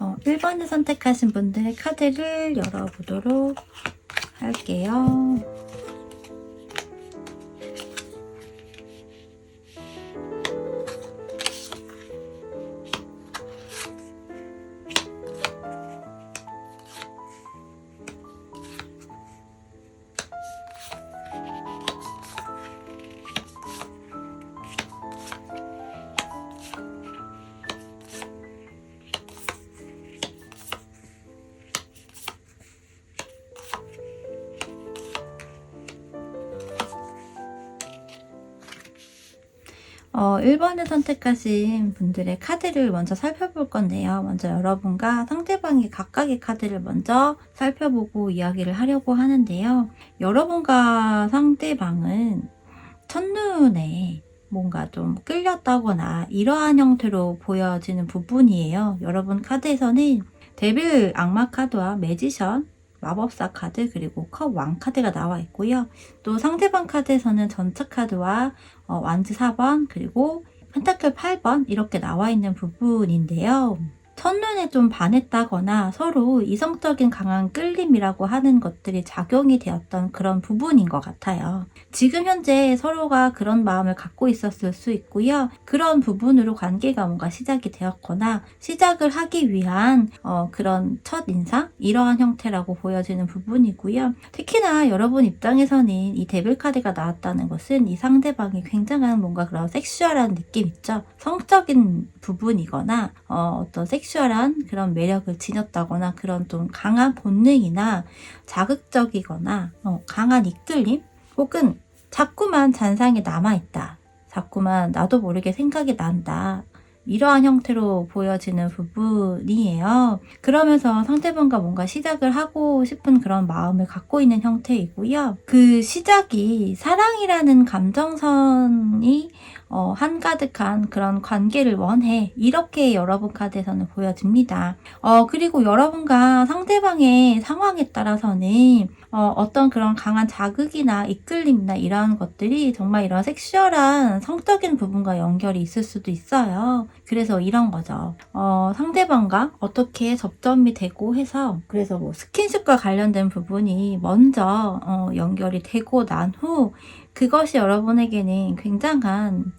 1번을 선택하신 분들의 카드를 열어보도록 할게요. 어, 1번을 선택하신 분들의 카드를 먼저 살펴볼 건데요. 먼저 여러분과 상대방이 각각의 카드를 먼저 살펴보고 이야기를 하려고 하는데요. 여러분과 상대방은 첫눈에 뭔가 좀 끌렸다거나 이러한 형태로 보여지는 부분이에요. 여러분 카드에서는 데빌 악마 카드와 매지션, 마법사 카드, 그리고 컵 왕 카드가 나와 있고요. 또 상대방 카드에서는 전차 카드와 완즈 4번, 그리고 펜타클 8번 이렇게 나와 있는 부분인데요. 첫눈에 좀 반했다거나 서로 이성적인 강한 끌림이라고 하는 것들이 작용이 되었던 그런 부분인 것 같아요. 지금 현재 서로가 그런 마음을 갖고 있었을 수 있고요. 그런 부분으로 관계가 뭔가 시작이 되었거나 시작을 하기 위한 그런 첫인상? 이러한 형태라고 보여지는 부분이고요. 특히나 여러분 입장에서는 이 데빌 카드가 나왔다는 것은 이 상대방이 굉장한 뭔가 그런 섹슈얼한 느낌 있죠? 성적인 부분이거나 어떤 섹슈얼한 그런 매력을 지녔다거나 그런 좀 강한 본능이나 자극적이거나 강한 이끌림 혹은 자꾸만 잔상이 남아있다. 자꾸만 나도 모르게 생각이 난다. 이러한 형태로 보여지는 부분이에요. 그러면서 상대방과 뭔가 시작을 하고 싶은 그런 마음을 갖고 있는 형태이고요. 그 시작이 사랑이라는 감정선이 한가득한 그런 관계를 원해. 이렇게 여러분 카드에서는 보여집니다. 그리고 여러분과 상대방의 상황에 따라서는 어떤 그런 강한 자극이나 이끌림이나 이러한 것들이 정말 이런 섹슈얼한 성적인 부분과 연결이 있을 수도 있어요. 그래서 이런 거죠. 상대방과 어떻게 접점이 되고 해서 그래서 뭐 스킨십과 관련된 부분이 먼저 연결이 되고 난 후 그것이 여러분에게는 굉장한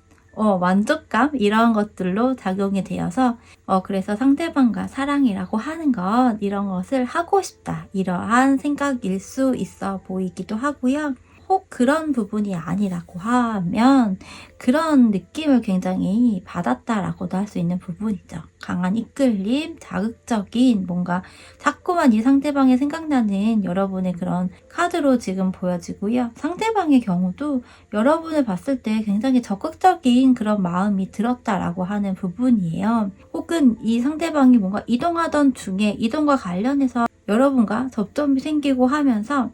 만족감 이런 것들로 작용이 되어서 그래서 상대방과 사랑이라고 하는 것 이런 것을 하고 싶다 이러한 생각일 수 있어 보이기도 하고요. 혹 그런 부분이 아니라고 하면 그런 느낌을 굉장히 받았다라고도 할 수 있는 부분이죠. 강한 이끌림, 자극적인 뭔가 자꾸만 이 상대방이 생각나는 여러분의 그런 카드로 지금 보여지고요. 상대방의 경우도 여러분을 봤을 때 굉장히 적극적인 그런 마음이 들었다라고 하는 부분이에요. 혹은 이 상대방이 뭔가 이동하던 중에 이동과 관련해서 여러분과 접점이 생기고 하면서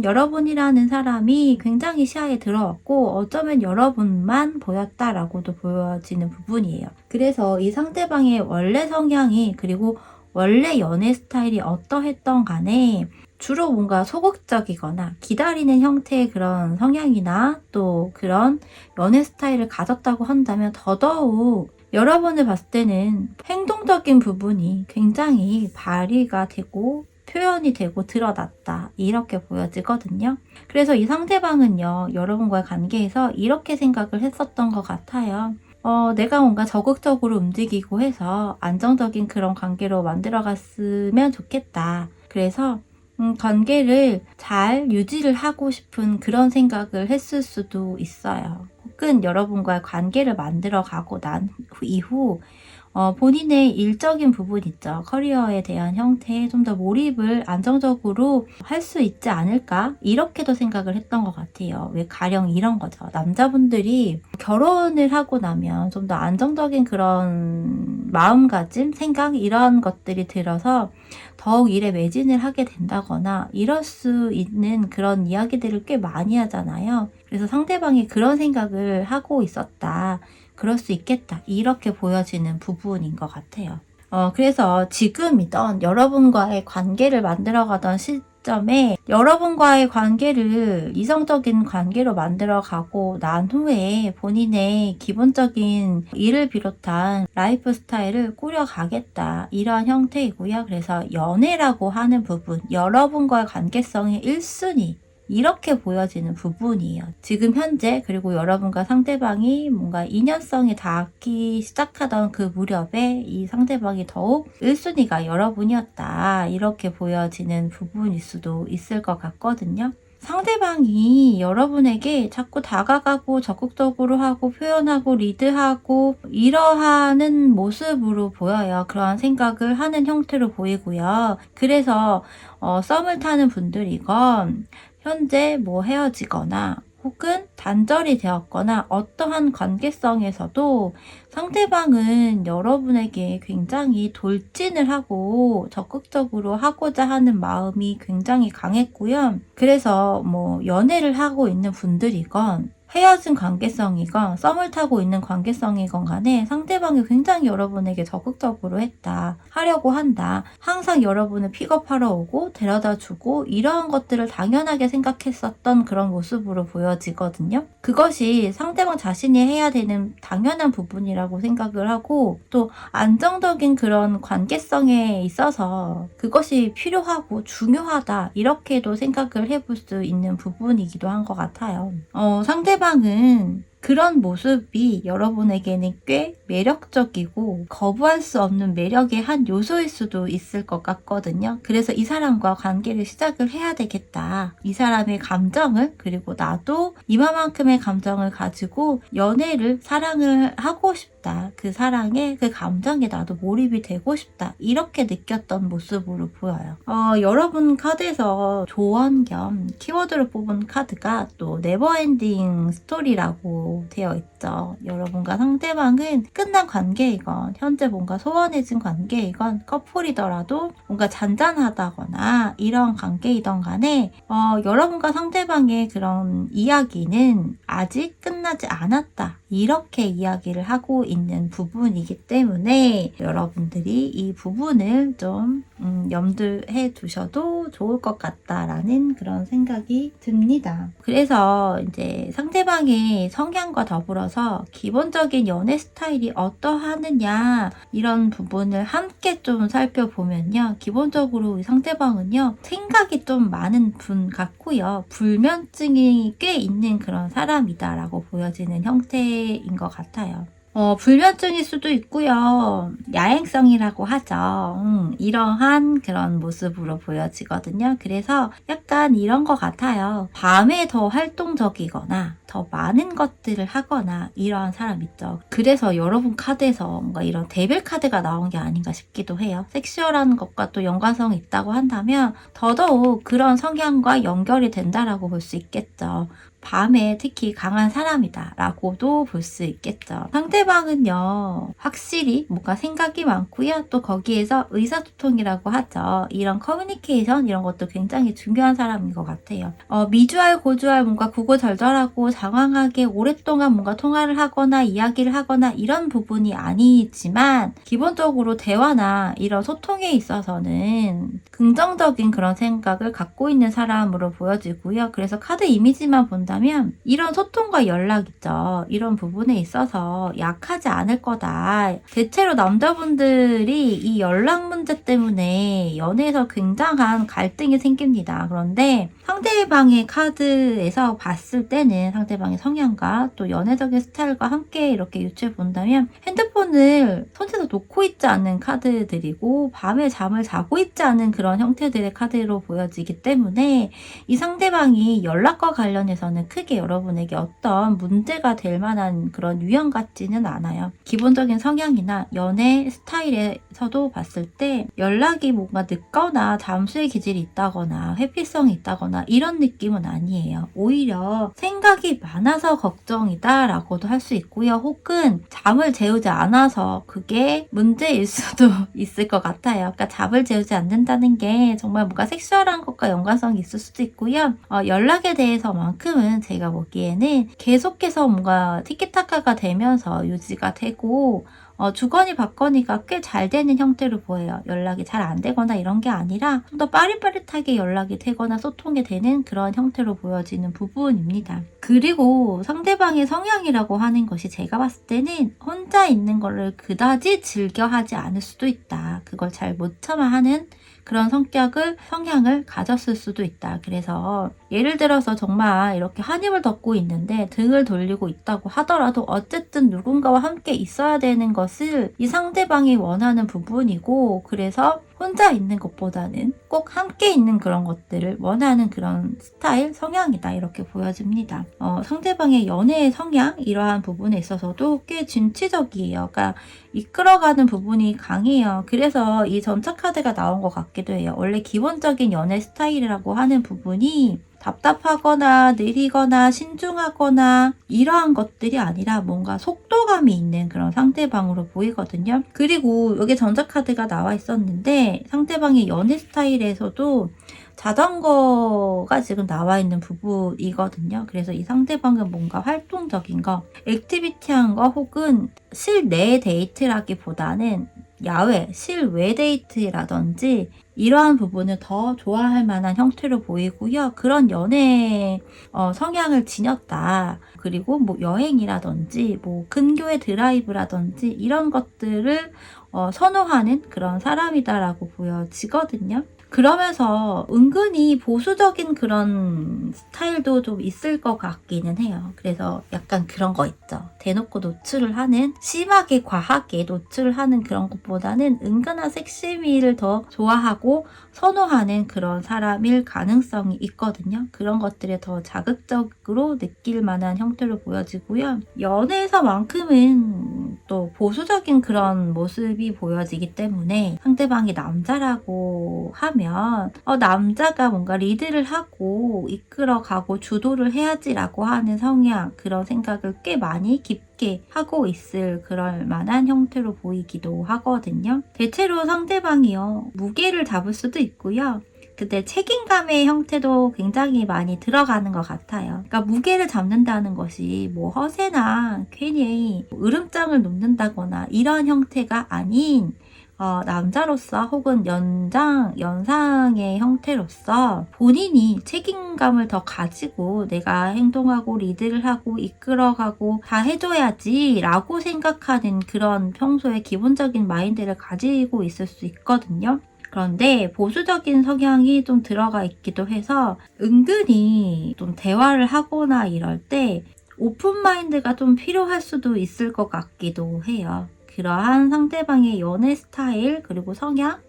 여러분이라는 사람이 굉장히 시야에 들어왔고 어쩌면 여러분만 보였다라고도 보여지는 부분이에요. 그래서 이 상대방의 원래 성향이 그리고 원래 연애 스타일이 어떠했던 간에 주로 뭔가 소극적이거나 기다리는 형태의 그런 성향이나 또 그런 연애 스타일을 가졌다고 한다면 더더욱 여러분을 봤을 때는 행동적인 부분이 굉장히 발휘가 되고 표현이 되고 드러났다 이렇게 보여지거든요. 그래서 이 상대방은요 여러분과의 관계에서 이렇게 생각을 했었던 것 같아요. 내가 뭔가 적극적으로 움직이고 해서 안정적인 그런 관계로 만들어갔으면 좋겠다. 그래서 관계를 잘 유지를 하고 싶은 그런 생각을 했을 수도 있어요. 혹은 여러분과의 관계를 만들어 가고 난 이후 본인의 일적인 부분 있죠. 커리어에 대한 형태에 좀 더 몰입을 안정적으로 할 수 있지 않을까? 이렇게도 생각을 했던 것 같아요. 왜 가령 이런 거죠. 남자분들이 결혼을 하고 나면 좀 더 안정적인 그런 마음가짐, 생각 이런 것들이 들어서 더욱 일에 매진을 하게 된다거나 이럴 수 있는 그런 이야기들을 꽤 많이 하잖아요. 그래서 상대방이 그런 생각을 하고 있었다. 그럴 수 있겠다. 이렇게 보여지는 부분인 것 같아요. 그래서 지금이던 여러분과의 관계를 만들어가던 시점에 여러분과의 관계를 이성적인 관계로 만들어가고 난 후에 본인의 기본적인 일을 비롯한 라이프 스타일을 꾸려가겠다, 이러한 형태이고요. 그래서 연애라고 하는 부분, 여러분과의 관계성이 1순위, 이렇게 보여지는 부분이에요. 지금 현재, 그리고 여러분과 상대방이 뭔가 인연성이 닿기 시작하던 그 무렵에 이 상대방이 더욱 1순위가 여러분이었다, 이렇게 보여지는 부분일 수도 있을 것 같거든요. 상대방이 여러분에게 자꾸 다가가고 적극적으로 하고 표현하고 리드하고 이러하는 모습으로 보여요. 그러한 생각을 하는 형태로 보이고요. 그래서 썸을 타는 분들이건 현재 뭐 헤어지거나 혹은 단절이 되었거나 어떠한 관계성에서도 상대방은 여러분에게 굉장히 돌진을 하고 적극적으로 하고자 하는 마음이 굉장히 강했고요. 그래서 뭐 연애를 하고 있는 분들이건 헤어진 관계성이건 썸을 타고 있는 관계성이건 간에 상대방이 굉장히 여러분에게 적극적으로 하려고 한다. 항상 여러분을 픽업하러 오고 데려다 주고 이러한 것들을 당연하게 생각했었던 그런 모습으로 보여지거든요. 그것이 상대방 자신이 해야 되는 당연한 부분이라고 생각을 하고, 또 안정적인 그런 관계성에 있어서 그것이 필요하고 중요하다, 이렇게도 생각을 해볼 수 있는 부분이기도 한 것 같아요. 상대방은 그런 모습이 여러분에게는 꽤 매력적이고 거부할 수 없는 매력의 한 요소일 수도 있을 것 같거든요. 그래서 이 사람과 관계를 시작을 해야 되겠다. 이 사람의 감정을, 그리고 나도 이만큼의 감정을 가지고 연애를, 사랑을 하고 싶다. 그 사랑에, 그 감정에 나도 몰입이 되고 싶다. 이렇게 느꼈던 모습으로 보여요. 여러분 카드에서 조언 겸 키워드를 뽑은 카드가 또 네버엔딩 스토리라고 되어 있죠. 여러분과 상대방은 끝난 관계이건 현재 뭔가 소원해진 관계이건 커플이더라도 뭔가 잔잔하다거나 이런 관계이던 간에 여러분과 상대방의 그런 이야기는 아직 끝나지 않았다, 이렇게 이야기를 하고 있는 부분이기 때문에 여러분들이 이 부분을 좀 염두해 두셔도 좋을 것 같다라는 그런 생각이 듭니다. 그래서 이제 상대방의 성향과 더불어서 기본적인 연애 스타일이 어떠하느냐, 이런 부분을 함께 좀 살펴보면요. 기본적으로 이 상대방은요, 생각이 좀 많은 분 같고요. 불면증이 꽤 있는 그런 사람이다라고 보여지는 형태인 것 같아요. 불면증일 수도 있고요. 야행성이라고 하죠. 이러한 그런 모습으로 보여지거든요. 그래서 약간 이런 것 같아요. 밤에 더 활동적이거나 더 많은 것들을 하거나 이러한 사람 있죠. 그래서 여러분 카드에서 뭔가 이런 데빌 카드가 나온 게 아닌가 싶기도 해요. 섹슈얼한 것과 또 연관성이 있다고 한다면 더더욱 그런 성향과 연결이 된다라고 볼 수 있겠죠. 밤에 특히 강한 사람이다 라고도 볼 수 있겠죠. 상대방은요, 확실히 뭔가 생각이 많고요. 또 거기에서 의사소통이라고 하죠. 이런 커뮤니케이션, 이런 것도 굉장히 중요한 사람인 것 같아요. 미주알 고주알 뭔가 구구절절하고 장황하게 오랫동안 뭔가 통화를 하거나 이야기를 하거나 이런 부분이 아니지만 기본적으로 대화나 이런 소통에 있어서는 긍정적인 그런 생각을 갖고 있는 사람으로 보여지고요. 그래서 카드 이미지만 본다면 이런 소통과 연락 있죠. 이런 부분에 있어서 약하지 않을 거다. 대체로 남자분들이 이 연락 문제 때문에 연애에서 굉장한 갈등이 생깁니다. 그런데 상대방의 카드에서 봤을 때는 상대방의 성향과 또 연애적인 스타일과 함께 이렇게 유추해 본다면 핸드폰을 손에서 놓고 있지 않는 카드들이고 밤에 잠을 자고 있지 않은 그런 형태들의 카드로 보여지기 때문에 이 상대방이 연락과 관련해서는 크게 여러분에게 어떤 문제가 될 만한 그런 유형 같지는 않아요. 기본적인 성향이나 연애 스타일에서도 봤을 때 연락이 뭔가 늦거나 잠수의 기질이 있다거나 회피성이 있다거나 이런 느낌은 아니에요. 오히려 생각이 많아서 걱정이다 라고도 할 수 있고요. 혹은 잠을 재우지 않아서 그게 문제일 수도 있을 것 같아요. 그러니까 잠을 재우지 않는다는 게 정말 뭔가 섹슈얼한 것과 연관성이 있을 수도 있고요. 연락에 대해서만큼은 상대방은 제가 보기에는 계속해서 뭔가 티키타카가 되면서 유지가 되고 주거니 받거니가 꽤 잘 되는 형태로 보여요. 연락이 잘 안 되거나 이런 게 아니라 좀 더 빠릿빠릿하게 연락이 되거나 소통이 되는 그런 형태로 보여지는 부분입니다. 그리고 상대방의 성향이라고 하는 것이 제가 봤을 때는 혼자 있는 거를 그다지 즐겨 하지 않을 수도 있다. 그걸 잘 못 참아 하는 그런 성향을 가졌을 수도 있다. 그래서 예를 들어서 정말 이렇게 한 입을 덮고 있는데 등을 돌리고 있다고 하더라도 어쨌든 누군가와 함께 있어야 되는 것을 이 상대방이 원하는 부분이고, 그래서 혼자 있는 것보다는 꼭 함께 있는 그런 것들을 원하는 그런 스타일, 성향이다, 이렇게 보여집니다. 상대방의 연애의 성향, 이러한 부분에 있어서도 꽤 진취적이에요. 그러니까 이끌어가는 부분이 강해요. 그래서 이 전차 카드가 나온 것 같기도 해요. 원래 기본적인 연애 스타일이라고 하는 부분이 답답하거나 느리거나 신중하거나 이러한 것들이 아니라 뭔가 속도감이 있는 그런 상대방으로 보이거든요. 그리고 여기 전자카드가 나와 있었는데 상대방의 연애 스타일에서도 자전거가 지금 나와 있는 부분이거든요. 그래서 이 상대방은 뭔가 활동적인 거, 액티비티한 거, 혹은 실내 데이트라기보다는 야외, 실외 데이트라든지 이러한 부분을 더 좋아할 만한 형태로 보이고요. 그런 연애 성향을 지녔다. 그리고 뭐 여행이라든지 뭐 근교의 드라이브라든지 이런 것들을 선호하는 그런 사람이다라고 보여지거든요. 그러면서 은근히 보수적인 그런 스타일도 좀 있을 것 같기는 해요. 그래서 약간 그런 거 있죠. 대놓고 노출을 하는, 심하게 과하게 노출을 하는 그런 것보다는 은근한 섹시미를 더 좋아하고 선호하는 그런 사람일 가능성이 있거든요. 그런 것들에 더 자극적으로 느낄 만한 형태로 보여지고요. 연애에서만큼은 또 보수적인 그런 모습이 보여지기 때문에 상대방이 남자라고 하면 남자가 뭔가 리드를 하고 이끌어가고 주도를 해야지라고 하는 성향, 그런 생각을 꽤 많이 깊게 하고 있을 그럴 만한 형태로 보이기도 하거든요. 대체로 상대방이요, 무게를 잡을 수도 있고요. 근데 책임감의 형태도 굉장히 많이 들어가는 것 같아요. 그러니까 무게를 잡는다는 것이 뭐 허세나 괜히 으름장을 놓는다거나 이런 형태가 아닌 남자로서 혹은 연상의 형태로서 본인이 책임감을 더 가지고 내가 행동하고 리드를 하고 이끌어가고 다 해줘야지 라고 생각하는 그런 평소의 기본적인 마인드를 가지고 있을 수 있거든요. 그런데 보수적인 성향이 좀 들어가 있기도 해서 은근히 좀 대화를 하거나 이럴 때 오픈마인드가 좀 필요할 수도 있을 것 같기도 해요. 그러한 상대방의 연애 스타일, 그리고 성향,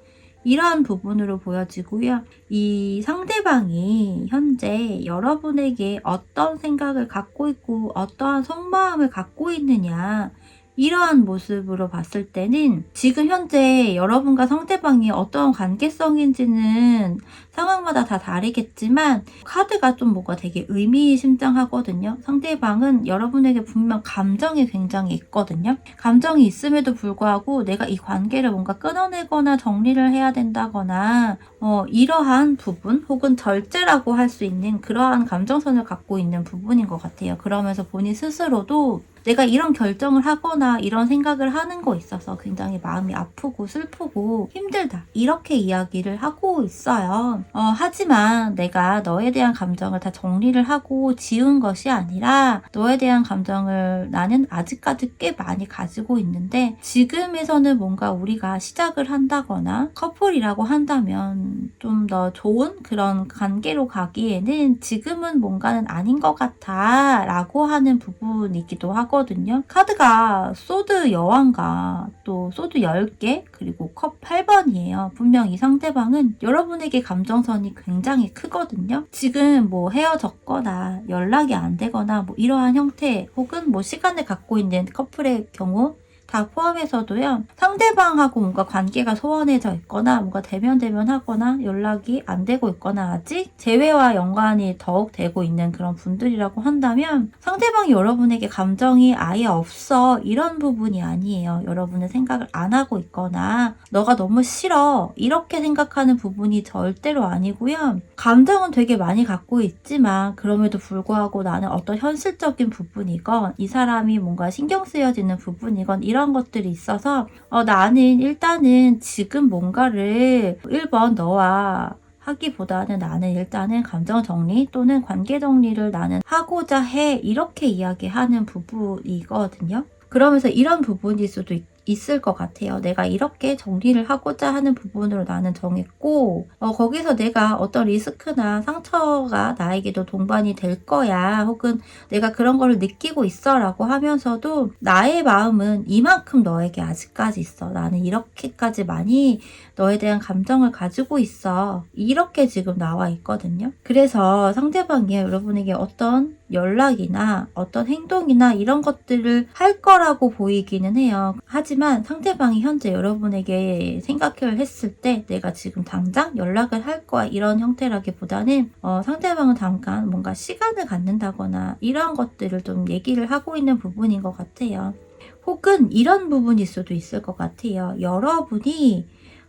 이러한 부분으로 보여지고요. 이 상대방이 현재 여러분에게 어떤 생각을 갖고 있고 어떠한 속마음을 갖고 있느냐, 이러한 모습으로 봤을 때는 지금 현재 여러분과 상대방이 어떤 관계성인지는 상황마다 다 다르겠지만 카드가 좀 뭔가 되게 의미심장하거든요. 상대방은 여러분에게 분명 감정이 굉장히 있거든요. 감정이 있음에도 불구하고 내가 이 관계를 뭔가 끊어내거나 정리를 해야 된다거나 이러한 부분, 혹은 절제라고 할 수 있는 그러한 감정선을 갖고 있는 부분인 것 같아요. 그러면서 본인 스스로도 내가 이런 결정을 하거나 이런 생각을 하는 거 있어서 굉장히 마음이 아프고 슬프고 힘들다, 이렇게 이야기를 하고 있어요. 하지만 내가 너에 대한 감정을 다 정리를 하고 지운 것이 아니라 너에 대한 감정을 나는 아직까지 꽤 많이 가지고 있는데 지금에서는 뭔가 우리가 시작을 한다거나 커플이라고 한다면 좀 더 좋은 그런 관계로 가기에는 지금은 뭔가는 아닌 것 같아 라고 하는 부분이기도 하거든요. 카드가 소드 여왕과 또 소드 10개, 그리고 컵 8번이에요. 분명 이 상대방은 여러분에게 감정선이 굉장히 크거든요. 지금 뭐 헤어졌거나 연락이 안 되거나 뭐 이러한 형태, 혹은 뭐 시간을 갖고 있는 커플의 경우 다 포함해서도요. 상대방하고 뭔가 관계가 소원해져 있거나 뭔가 대면하거나 연락이 안 되고 있거나 아직 재회와 연관이 더욱 되고 있는 그런 분들이라고 한다면 상대방이 여러분에게 감정이 아예 없어 이런 부분이 아니에요. 여러분은 생각을 안 하고 있거나 너가 너무 싫어 이렇게 생각하는 부분이 절대로 아니고요. 감정은 되게 많이 갖고 있지만 그럼에도 불구하고 나는 어떤 현실적인 부분이건 이 사람이 뭔가 신경 쓰여지는 부분이건 이런 것들이 있어서 나는 일단은 지금 뭔가를 1번 너와 하기보다는 나는 일단은 감정 정리 또는 관계 정리를 나는 하고자 해 이렇게 이야기하는 부분이거든요. 그러면서 이런 부분일 수도 있을 것 같아요. 내가 이렇게 정리를 하고자 하는 부분으로 나는 정했고 거기서 내가 어떤 리스크나 상처가 나에게도 동반이 될 거야 혹은 내가 그런 거를 느끼고 있어 라고 하면서도 나의 마음은 이만큼 너에게 아직까지 있어. 나는 이렇게까지 많이 너에 대한 감정을 가지고 있어. 이렇게 지금 나와 있거든요. 그래서 상대방이 여러분에게 어떤 연락이나 어떤 행동이나 이런 것들을 할 거라고 보이기는 해요. 하지만 상대방이 현재 여러분에게 생각을 했을 때 내가 지금 당장 연락을 할 거야 이런 형태라기보다는 상대방은 잠깐 뭔가 시간을 갖는다거나 이런 것들을 좀 얘기를 하고 있는 부분인 것 같아요. 혹은 이런 부분일 수도 있을 것 같아요. 여러분이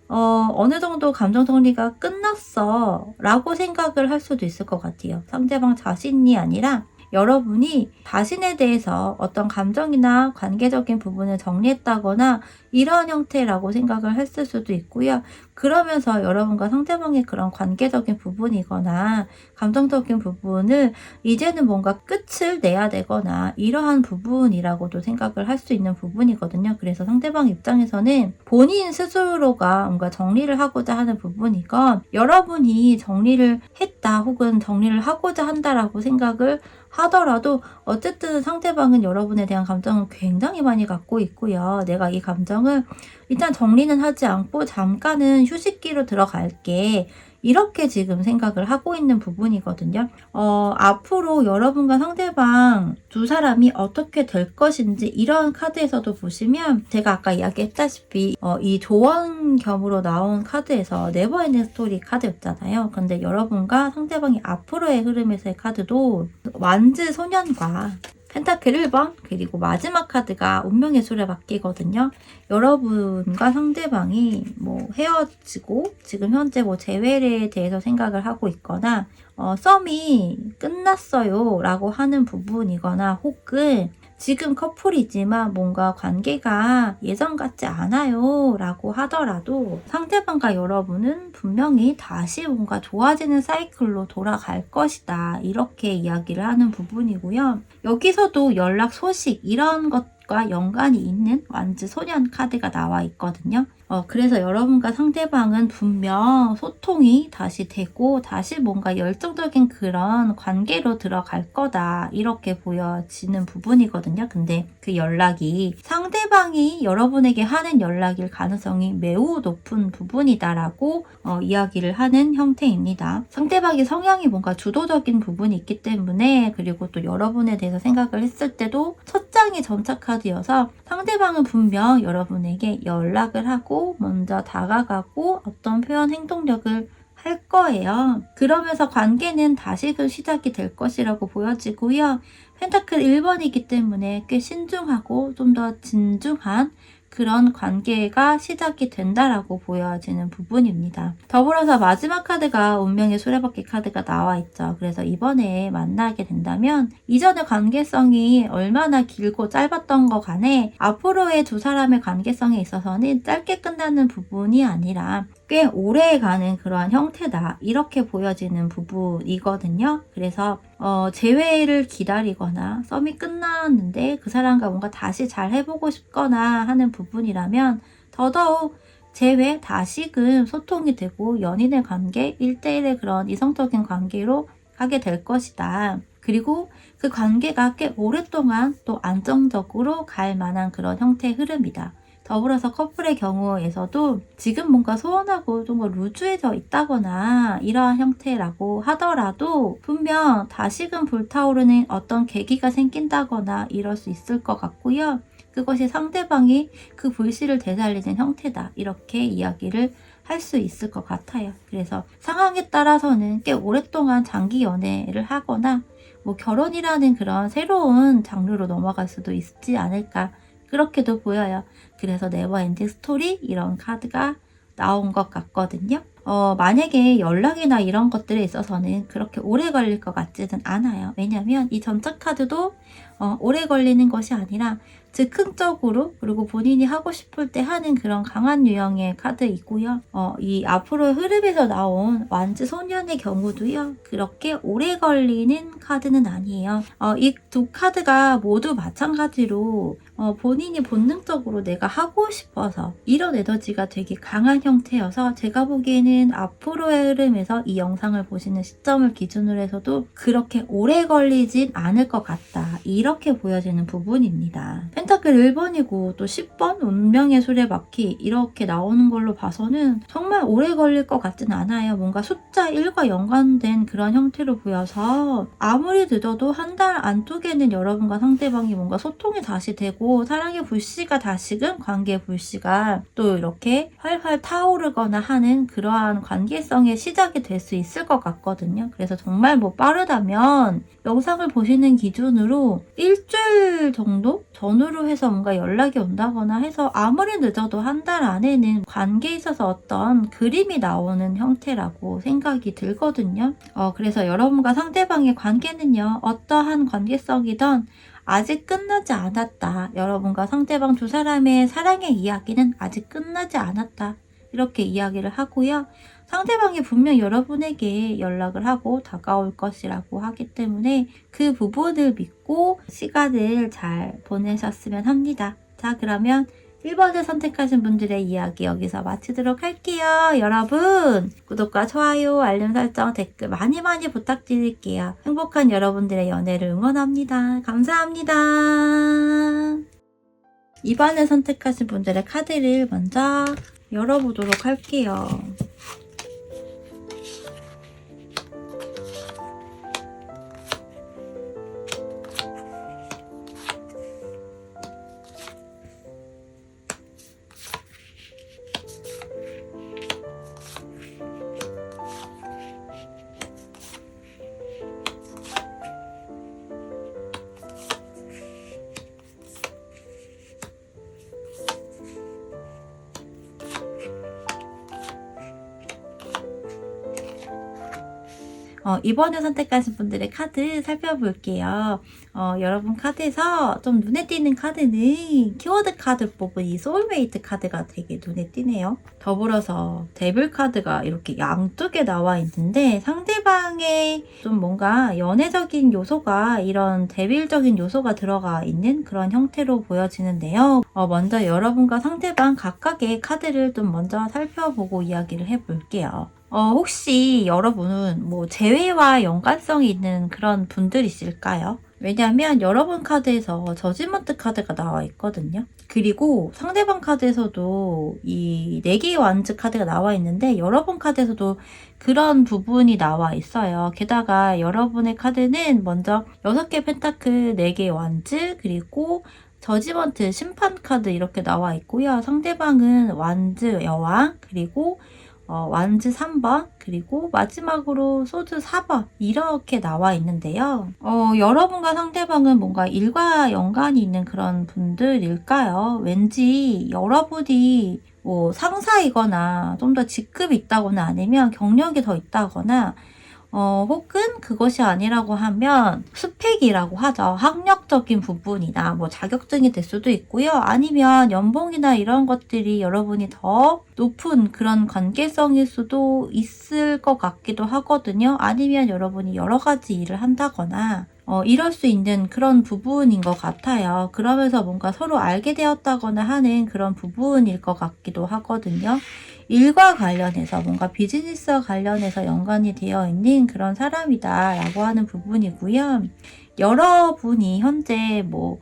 어느 정도 감정 정리가 끝났어 라고 생각을 할 수도 있을 것 같아요. 상대방 자신이 아니라 여러분이 자신에 대해서 어떤 감정이나 관계적인 부분을 정리했다거나 이런 형태라고 생각을 했을 수도 있고요. 그러면서 여러분과 상대방의 그런 관계적인 부분이거나 감정적인 부분을 이제는 뭔가 끝을 내야 되거나 이러한 부분이라고도 생각을 할 수 있는 부분이거든요. 그래서 상대방 입장에서는 본인 스스로가 뭔가 정리를 하고자 하는 부분이건 여러분이 정리를 했다 혹은 정리를 하고자 한다라고 생각을 하더라도 어쨌든 상대방은 여러분에 대한 감정을 굉장히 많이 갖고 있고요. 내가 이 감정을 일단 정리는 하지 않고 잠깐은 휴식기로 들어갈게. 이렇게 지금 생각을 하고 있는 부분이거든요. 앞으로 여러분과 상대방 두 사람이 어떻게 될 것인지 이런 카드에서도 보시면 제가 아까 이야기했다시피 이 조언겸으로 나온 카드에서 네버엔딩 스토리 카드였잖아요. 근데 여러분과 상대방이 앞으로의 흐름에서의 카드도 완즈 소년과 펜타클 1번 그리고 마지막 카드가 운명의 수레바퀴거든요. 여러분과 상대방이 뭐 헤어지고 지금 현재 뭐 재회에 대해서 생각을 하고 있거나 썸이 끝났어요 라고 하는 부분이거나 혹은 지금 커플이지만 뭔가 관계가 예전 같지 않아요 라고 하더라도 상대방과 여러분은 분명히 다시 뭔가 좋아지는 사이클로 돌아갈 것이다 이렇게 이야기를 하는 부분이고요. 여기서도 연락 소식 이런 것과 연관이 있는 완즈 소년 카드가 나와 있거든요. 그래서 여러분과 상대방은 분명 소통이 다시 되고 다시 뭔가 열정적인 그런 관계로 들어갈 거다 이렇게 보여지는 부분이거든요. 근데 그 연락이 상대방이 여러분에게 하는 연락일 가능성이 매우 높은 부분이다라고 이야기를 하는 형태입니다. 상대방의 성향이 뭔가 주도적인 부분이 있기 때문에 그리고 또 여러분에 대해서 생각을 했을 때도 첫 장이 전차 카드여서 상대방은 분명 여러분에게 연락을 하고 먼저 다가가고 어떤 표현 행동력을 할 거예요. 그러면서 관계는 다시금 시작이 될 것이라고 보여지고요. 펜타클 1번이기 때문에 꽤 신중하고 좀 더 진중한 그런 관계가 시작이 된다라고 보여지는 부분입니다. 더불어서 마지막 카드가 운명의 수레바퀴 카드가 나와 있죠. 그래서 이번에 만나게 된다면 이전의 관계성이 얼마나 길고 짧았던 것 간에 앞으로의 두 사람의 관계성에 있어서는 짧게 끝나는 부분이 아니라 꽤 오래 가는 그러한 형태다 이렇게 보여지는 부분이거든요. 그래서 재회를 기다리거나 썸이 끝났는데 그 사람과 뭔가 다시 잘 해보고 싶거나 하는 부분이라면 더더욱 재회 다시금 소통이 되고 연인의 관계 1대1의 그런 이성적인 관계로 가게 될 것이다. 그리고 그 관계가 꽤 오랫동안 또 안정적으로 갈 만한 그런 형태의 흐름이다. 더불어서 커플의 경우에서도 지금 뭔가 소원하고 좀 루즈해져 있다거나 이러한 형태라고 하더라도 분명 다시금 불타오르는 어떤 계기가 생긴다거나 이럴 수 있을 것 같고요. 그것이 상대방이 그 불씨를 되살리는 형태다. 이렇게 이야기를 할 수 있을 것 같아요. 그래서 상황에 따라서는 꽤 오랫동안 장기 연애를 하거나 뭐 결혼이라는 그런 새로운 장르로 넘어갈 수도 있지 않을까, 그렇게도 보여요. 그래서 네버엔딩 스토리 이런 카드가 나온 것 같거든요. 만약에 연락이나 이런 것들에 있어서는 그렇게 오래 걸릴 것 같지는 않아요. 왜냐면 이 전작 카드도 오래 걸리는 것이 아니라 즉흥적으로, 그리고 본인이 하고 싶을 때 하는 그런 강한 유형의 카드이고요. 이 앞으로 흐름에서 나온 완즈 소년의 경우도요, 그렇게 오래 걸리는 카드는 아니에요. 이 두 카드가 모두 마찬가지로 본인이 본능적으로 내가 하고 싶어서 이런 에너지가 되게 강한 형태여서, 제가 보기에는 앞으로의 흐름에서 이 영상을 보시는 시점을 기준으로 해서도 그렇게 오래 걸리진 않을 것 같다, 이렇게 보여지는 부분입니다. 펜타클 1번이고 또 10번 운명의 수레바퀴 이렇게 나오는 걸로 봐서는 정말 오래 걸릴 것 같진 않아요. 뭔가 숫자 1과 연관된 그런 형태로 보여서 아무리 늦어도 한 달 안쪽에는 여러분과 상대방이 뭔가 소통이 다시 되고 사랑의 불씨가 다시금 관계의 불씨가 또 이렇게 활활 타오르거나 하는 그러한 관계성의 시작이 될 수 있을 것 같거든요. 그래서 정말 뭐 빠르다면 영상을 보시는 기준으로 일주일 정도 전후로 해서 뭔가 연락이 온다거나 해서 아무리 늦어도 한 달 안에는 관계에 있어서 어떤 그림이 나오는 형태라고 생각이 들거든요. 그래서 여러분과 상대방의 관계는요, 어떠한 관계성이든 아직 끝나지 않았다. 여러분과 상대방 두 사람의 사랑의 이야기는 아직 끝나지 않았다. 이렇게 이야기를 하고요. 상대방이 분명 여러분에게 연락을 하고 다가올 것이라고 하기 때문에 그 부분을 믿고 시간을 잘 보내셨으면 합니다. 자, 그러면 1번을 선택하신 분들의 이야기 여기서 마치도록 할게요. 여러분, 구독과 좋아요, 알림 설정, 댓글 많이 부탁드릴게요. 행복한 여러분들의 연애를 응원합니다. 감사합니다. 2번을 선택하신 분들의 카드를 먼저 열어보도록 할게요. 이번에 선택하신 분들의 카드 살펴볼게요. 여러분 카드에서 좀 눈에 띄는 카드는 키워드 카드 뽑은 이 소울메이트 카드가 되게 눈에 띄네요. 더불어서 데빌 카드가 이렇게 양쪽에 나와 있는데 상대방의 좀 뭔가 연애적인 요소가, 이런 데빌적인 요소가 들어가 있는 그런 형태로 보여지는데요. 먼저 여러분과 상대방 각각의 카드를 좀 먼저 살펴보고 이야기를 해볼게요. 혹시 여러분은 뭐 재회와 연관성이 있는 그런 분들이실까요? 왜냐면 여러분 카드에서 저지먼트 카드가 나와 있거든요. 그리고 상대방 카드에서도 이 4개의 완즈 카드가 나와 있는데 여러분 카드에서도 그런 부분이 나와 있어요. 게다가 여러분의 카드는 먼저 6개 펜타클, 4개의 완즈, 그리고 저지먼트 심판 카드 이렇게 나와 있고요. 상대방은 완즈 여왕, 그리고 완즈 3번, 그리고 마지막으로 소드 4번 이렇게 나와 있는데요. 여러분과 상대방은 뭔가 일과 연관이 있는 그런 분들일까요? 왠지 여러분이 뭐 상사이거나 좀 더 직급이 있다거나 아니면 경력이 더 있다거나 혹은 그것이 아니라고 하면 스펙이라고 하죠. 학력적인 부분이나 뭐 자격증이 될 수도 있고요. 아니면 연봉이나 이런 것들이 여러분이 더 높은 그런 관계성일 수도 있을 것 같기도 하거든요. 아니면 여러분이 여러 가지 일을 한다거나 이럴 수 있는 그런 부분인 것 같아요. 그러면서 뭔가 서로 알게 되었다거나 하는 그런 부분일 것 같기도 하거든요. 일과 관련해서 뭔가 비즈니스와 관련해서 연관이 되어 있는 그런 사람이다 라고 하는 부분이고요. 여러분이 현재 뭐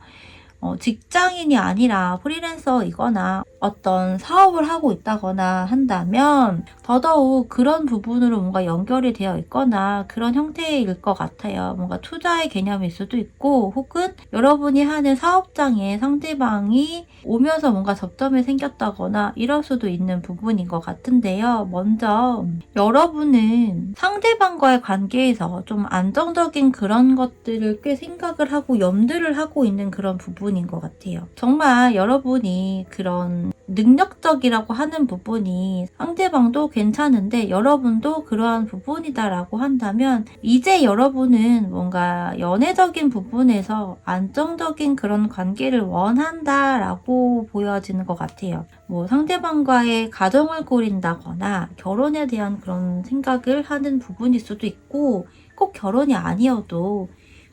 직장인이 아니라 프리랜서이거나 어떤 사업을 하고 있다거나 한다면 더더욱 그런 부분으로 뭔가 연결이 되어 있거나 그런 형태일 것 같아요. 뭔가 투자의 개념일 수도 있고 혹은 여러분이 하는 사업장에 상대방이 오면서 뭔가 접점이 생겼다거나 이럴 수도 있는 부분인 것 같은데요. 먼저 여러분은 상대방과의 관계에서 좀 안정적인 그런 것들을 꽤 생각을 하고 염두를 하고 있는 그런 부분인 것 같아요. 정말 여러분이 그런 능력적이라고 하는 부분이 상대방도 괜찮은데 여러분도 그러한 부분이다라고 한다면 이제 여러분은 뭔가 연애적인 부분에서 안정적인 그런 관계를 원한다라고 보여지는 것 같아요. 뭐 상대방과의 가정을 꾸린다거나 결혼에 대한 그런 생각을 하는 부분일 수도 있고 꼭 결혼이 아니어도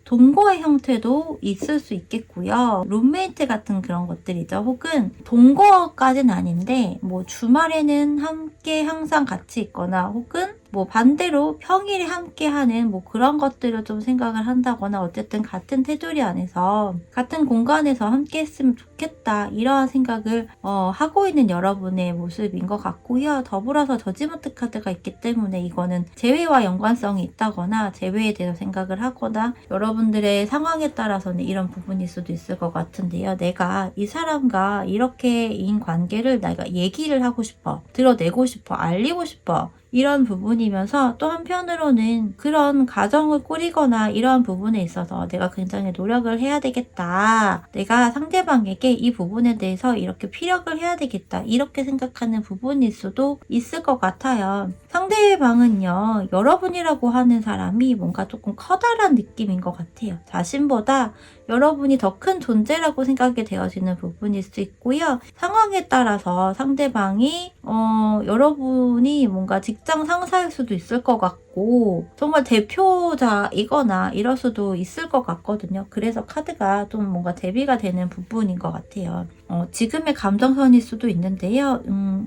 동거의 형태도 있을 수 있겠고요. 룸메이트 같은 그런 것들이죠. 혹은 동거까지는 아닌데 뭐 주말에는 함께 항상 같이 있거나 혹은 뭐 반대로 평일에 함께 하는 뭐 그런 것들을 좀 생각을 한다거나 어쨌든 같은 테두리 안에서 같은 공간에서 함께 했으면 좋겠다 이러한 생각을 하고 있는 여러분의 모습인 것 같고요. 더불어서 저지먼트 카드가 있기 때문에 이거는 재회와 연관성이 있다거나 재회에 대해서 생각을 하거나 여러분들의 상황에 따라서는 이런 부분일 수도 있을 것 같은데요. 내가 이 사람과 이렇게인 관계를 내가 얘기를 하고 싶어, 드러내고 싶어, 알리고 싶어 이런 부분이면서 또 한편으로는 그런 가정을 꾸리거나 이런 부분에 있어서 내가 굉장히 노력을 해야 되겠다. 내가 상대방에게 이 부분에 대해서 이렇게 피력을 해야 되겠다. 이렇게 생각하는 부분일 수도 있을 것 같아요. 상대방은요, 여러분이라고 하는 사람이 뭔가 조금 커다란 느낌인 것 같아요. 자신보다 여러분이 더 큰 존재라고 생각이 되어지는 부분일 수 있고요. 상황에 따라서 상대방이 여러분이 뭔가 직장 상사일 수도 있을 것 같고 정말 대표자이거나 이럴 수도 있을 것 같거든요. 그래서 카드가 좀 뭔가 대비가 되는 부분인 것 같아요. 지금의 감정선일 수도 있는데요.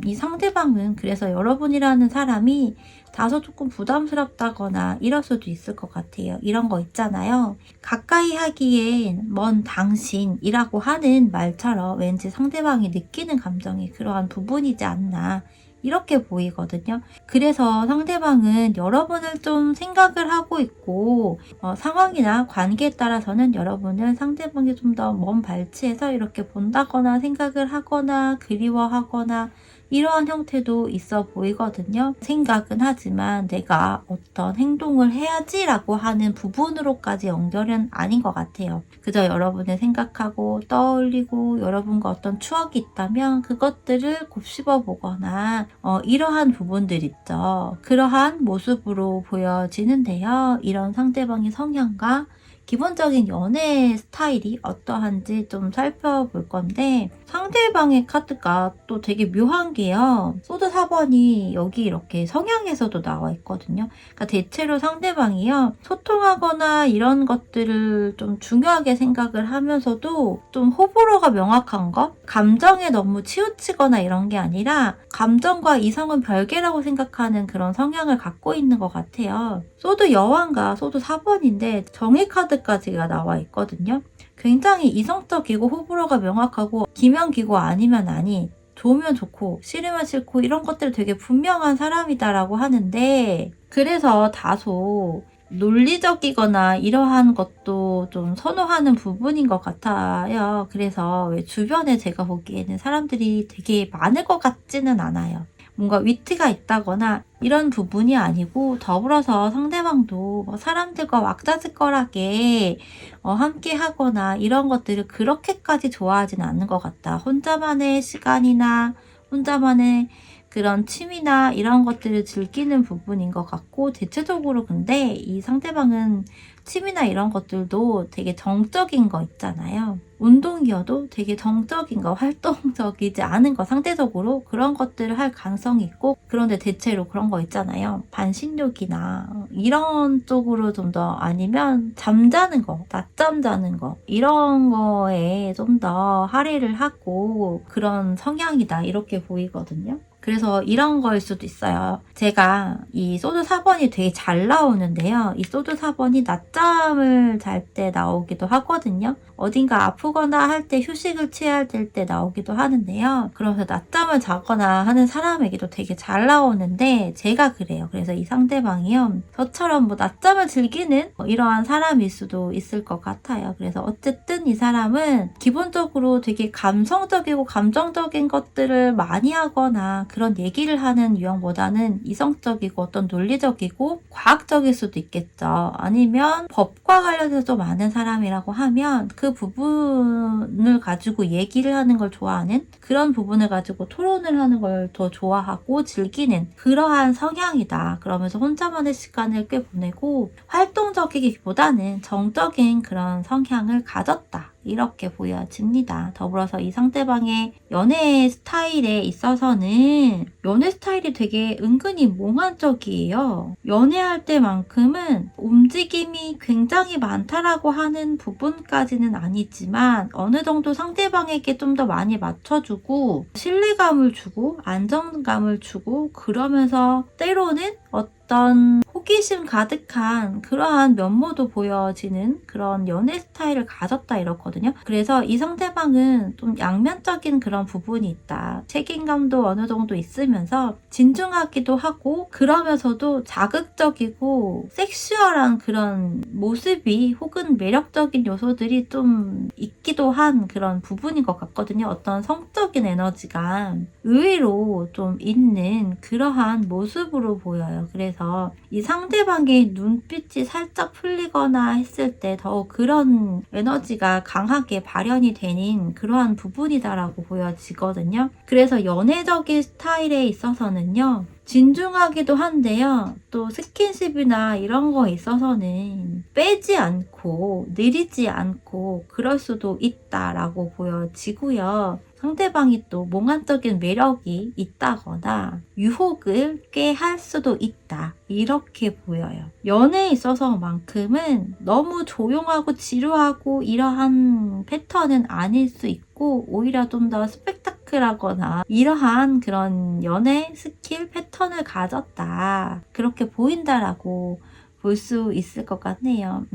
이 상대방은 그래서 여러분이라는 사람이 다소 조금 부담스럽다거나 이럴 수도 있을 것 같아요. 이런 거 있잖아요. 가까이 하기엔 먼 당신이라고 하는 말처럼 왠지 상대방이 느끼는 감정이 그러한 부분이지 않나 이렇게 보이거든요. 그래서 상대방은 여러분을 좀 생각을 하고 있고 상황이나 관계에 따라서는 여러분을 상대방이 좀 더 먼 발치에서 이렇게 본다거나 생각을 하거나 그리워하거나 이러한 형태도 있어 보이거든요. 생각은 하지만 내가 어떤 행동을 해야지라고 하는 부분으로까지 연결은 아닌 것 같아요. 그저 여러분을 생각하고 떠올리고 여러분과 어떤 추억이 있다면 그것들을 곱씹어 보거나 이러한 부분들 있죠. 그러한 모습으로 보여지는데요. 이런 상대방의 성향과 기본적인 연애 스타일이 어떠한지 좀 살펴볼 건데 상대방의 카드가 또 되게 묘한 게요. 소드 4번이 여기 이렇게 성향에서도 나와 있거든요. 그러니까 대체로 상대방이요. 소통하거나 이런 것들을 좀 중요하게 생각을 하면서도 좀 호불호가 명확한 것? 감정에 너무 치우치거나 이런 게 아니라 감정과 이성은 별개라고 생각하는 그런 성향을 갖고 있는 것 같아요. 소드 여왕과 소드 4번인데 정의 카드까지가 나와 있거든요. 굉장히 이성적이고 호불호가 명확하고 기면 기고 아니면 아니 좋으면 좋고 싫으면 싫고 이런 것들 되게 분명한 사람이다라고 하는데 그래서 다소 논리적이거나 이러한 것도 좀 선호하는 부분인 것 같아요. 그래서 왜 주변에 제가 보기에는 사람들이 되게 많을 것 같지는 않아요. 뭔가 위트가 있다거나 이런 부분이 아니고 더불어서 상대방도 사람들과 왁자지껄하게 함께 하거나 이런 것들을 그렇게까지 좋아하지는 않는 것 같다. 혼자만의 시간이나 혼자만의 그런 취미나 이런 것들을 즐기는 부분인 것 같고 대체적으로 근데 이 상대방은 취미나 이런 것들도 되게 정적인 거 있잖아요. 운동이어도 되게 정적인 거, 활동적이지 않은 거 상대적으로 그런 것들을 할 가능성이 있고 그런데 대체로 그런 거 있잖아요. 반신욕이나 이런 쪽으로 좀 더 아니면 잠자는 거, 낮잠 자는 거 이런 거에 좀 더 할애를 하고 그런 성향이다 이렇게 보이거든요. 그래서 이런 거일 수도 있어요. 제가 이 소드 4번이 되게 잘 나오는데요. 이 소드 4번이 낮잠을 잘 때 나오기도 하거든요. 어딘가 아프거나 할 때 휴식을 취해야 될 때 나오기도 하는데요. 그러면서 낮잠을 자거나 하는 사람에게도 되게 잘 나오는데 제가 그래요. 그래서 이 상대방이요. 저처럼 뭐 낮잠을 즐기는 이러한 사람일 수도 있을 것 같아요. 그래서 어쨌든 이 사람은 기본적으로 되게 감성적이고 감정적인 것들을 많이 하거나 그런 얘기를 하는 유형보다는 이성적이고 어떤 논리적이고 과학적일 수도 있겠죠. 아니면 법과 관련해서 좀 아는 사람이라고 하면 그 부분을 가지고 얘기를 하는 걸 좋아하는, 그런 부분을 가지고 토론을 하는 걸 더 좋아하고 즐기는 그러한 성향이다. 그러면서 혼자만의 시간을 꽤 보내고 활동적이기보다는 정적인 그런 성향을 가졌다. 이렇게 보여집니다. 더불어서 이 상대방의 연애 스타일에 있어서는 연애 스타일이 되게 은근히 몽환적이에요. 연애할 때만큼은 움직임이 굉장히 많다라고 하는 부분까지는 아니지만 어느 정도 상대방에게 좀 더 많이 맞춰주고 신뢰감을 주고 안정감을 주고 그러면서 때로는 어떤 호기심 가득한 그러한 면모도 보여지는 그런 연애 스타일을 가졌다 이렇거든요. 그래서 이 상대방은 좀 양면적인 그런 부분이 있다. 책임감도 어느 정도 있으면서 진중하기도 하고 그러면서도 자극적이고 섹슈얼한 그런 모습이 혹은 매력적인 요소들이 좀 있기도 한 그런 부분인 것 같거든요. 어떤 성적인 에너지가 의외로 좀 있는 그러한 모습으로 보여요. 그래서 이 상대방의 눈빛이 살짝 풀리거나 했을 때 더욱 그런 에너지가 강하게 발현이 되는 그러한 부분이다라고 보여지거든요. 그래서 연애적인 스타일에 있어서는요. 진중하기도 한데요. 또 스킨십이나 이런 거에 있어서는 빼지 않고 느리지 않고 그럴 수도 있다라고 보여지고요. 상대방이 또 몽환적인 매력이 있다거나 유혹을 꽤 할 수도 있다. 이렇게 보여요. 연애에 있어서만큼은 너무 조용하고 지루하고 이러한 패턴은 아닐 수 있고 오히려 좀 더 스펙타클하거나 이러한 그런 연애 스킬 패턴을 가졌다. 그렇게 보인다라고 볼 수 있을 것 같네요.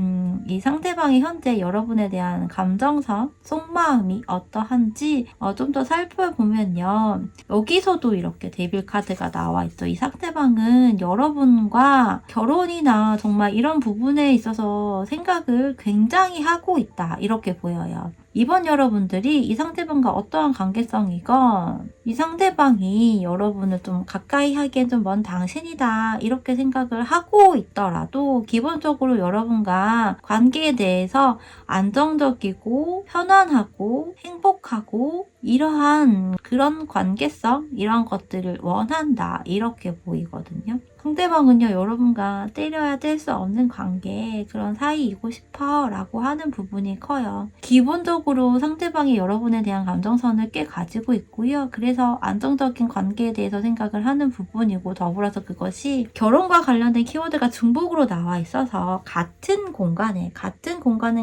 이 상대방이 현재 여러분에 대한 감정선, 속마음이 어떠한지 좀 더 살펴보면요. 여기서도 이렇게 데빌 카드가 나와 있죠. 이 상대방은 여러분과 결혼이나 정말 이런 부분에 있어서 생각을 굉장히 하고 있다. 이렇게 보여요. 이번 여러분들이 이 상대방과 어떠한 관계성이건 이 상대방이 여러분을 좀 가까이 하기엔 좀 먼 당신이다 이렇게 생각을 하고 있더라도 기본적으로 여러분과 관계에 대해서 안정적이고 편안하고 행복하고 이러한 그런 관계성 이런 것들을 원한다 이렇게 보이거든요. 상대방은요 여러분과 때려야 뗄 수 없는 관계 그런 사이이고 싶어 라고 하는 부분이 커요. 기본적으로 상대방이 여러분에 대한 감정선을 꽤 가지고 있고요. 그래서 안정적인 관계에 대해서 생각을 하는 부분이고 더불어서 그것이 결혼과 관련된 키워드가 중복으로 나와 있어서 같은 공간은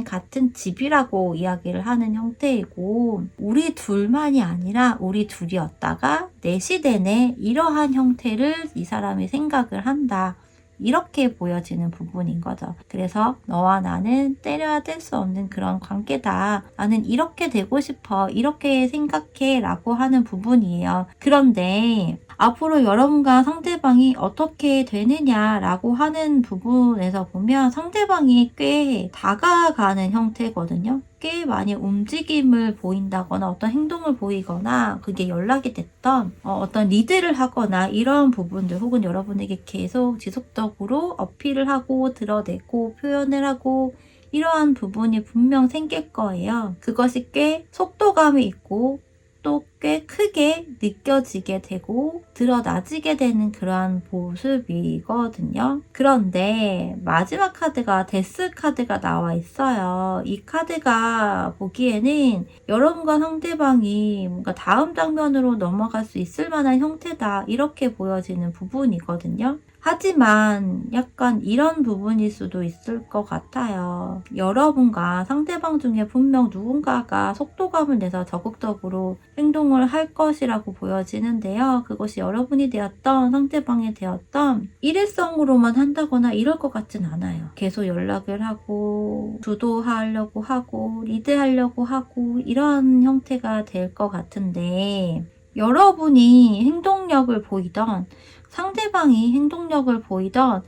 같은 집이라고 이야기를 하는 형태이고 우리 둘만이 아니라 우리 둘이었다가 넷이 되네 이러한 형태를 이 사람이 생각을 한다. 이렇게 보여지는 부분인 거죠. 그래서 너와 나는 때려야 뗄 수 없는 그런 관계다. 나는 이렇게 되고 싶어. 이렇게 생각해. 라고 하는 부분이에요. 그런데 앞으로 여러분과 상대방이 어떻게 되느냐라고 하는 부분에서 보면 상대방이 꽤 다가가는 형태거든요. 꽤 많이 움직임을 보인다거나 어떤 행동을 보이거나 그게 연락이 됐던 어떤 리드를 하거나 이런 부분들 혹은 여러분에게 계속 지속적으로 어필을 하고 드러내고 표현을 하고 이러한 부분이 분명 생길 거예요. 그것이 꽤 속도감이 있고 또 꽤 크게 느껴지게 되고 드러나지게 되는 그러한 모습이거든요. 그런데 마지막 카드가 데스 카드가 나와 있어요. 이 카드가 보기에는 여러분과 상대방이 뭔가 다음 장면으로 넘어갈 수 있을 만한 형태다 이렇게 보여지는 부분이거든요. 하지만 약간 이런 부분일 수도 있을 것 같아요. 여러분과 상대방 중에 분명 누군가가 속도감을 내서 적극적으로 행동을 할 것이라고 보여지는데요. 그것이 여러분이 되었던 상대방이 되었던 일회성으로만 한다거나 이럴 것 같진 않아요. 계속 연락을 하고 주도하려고 하고 리드하려고 하고 이런 형태가 될 것 같은데, 여러분이 행동력을 보이던 상대방이 행동력을 보이던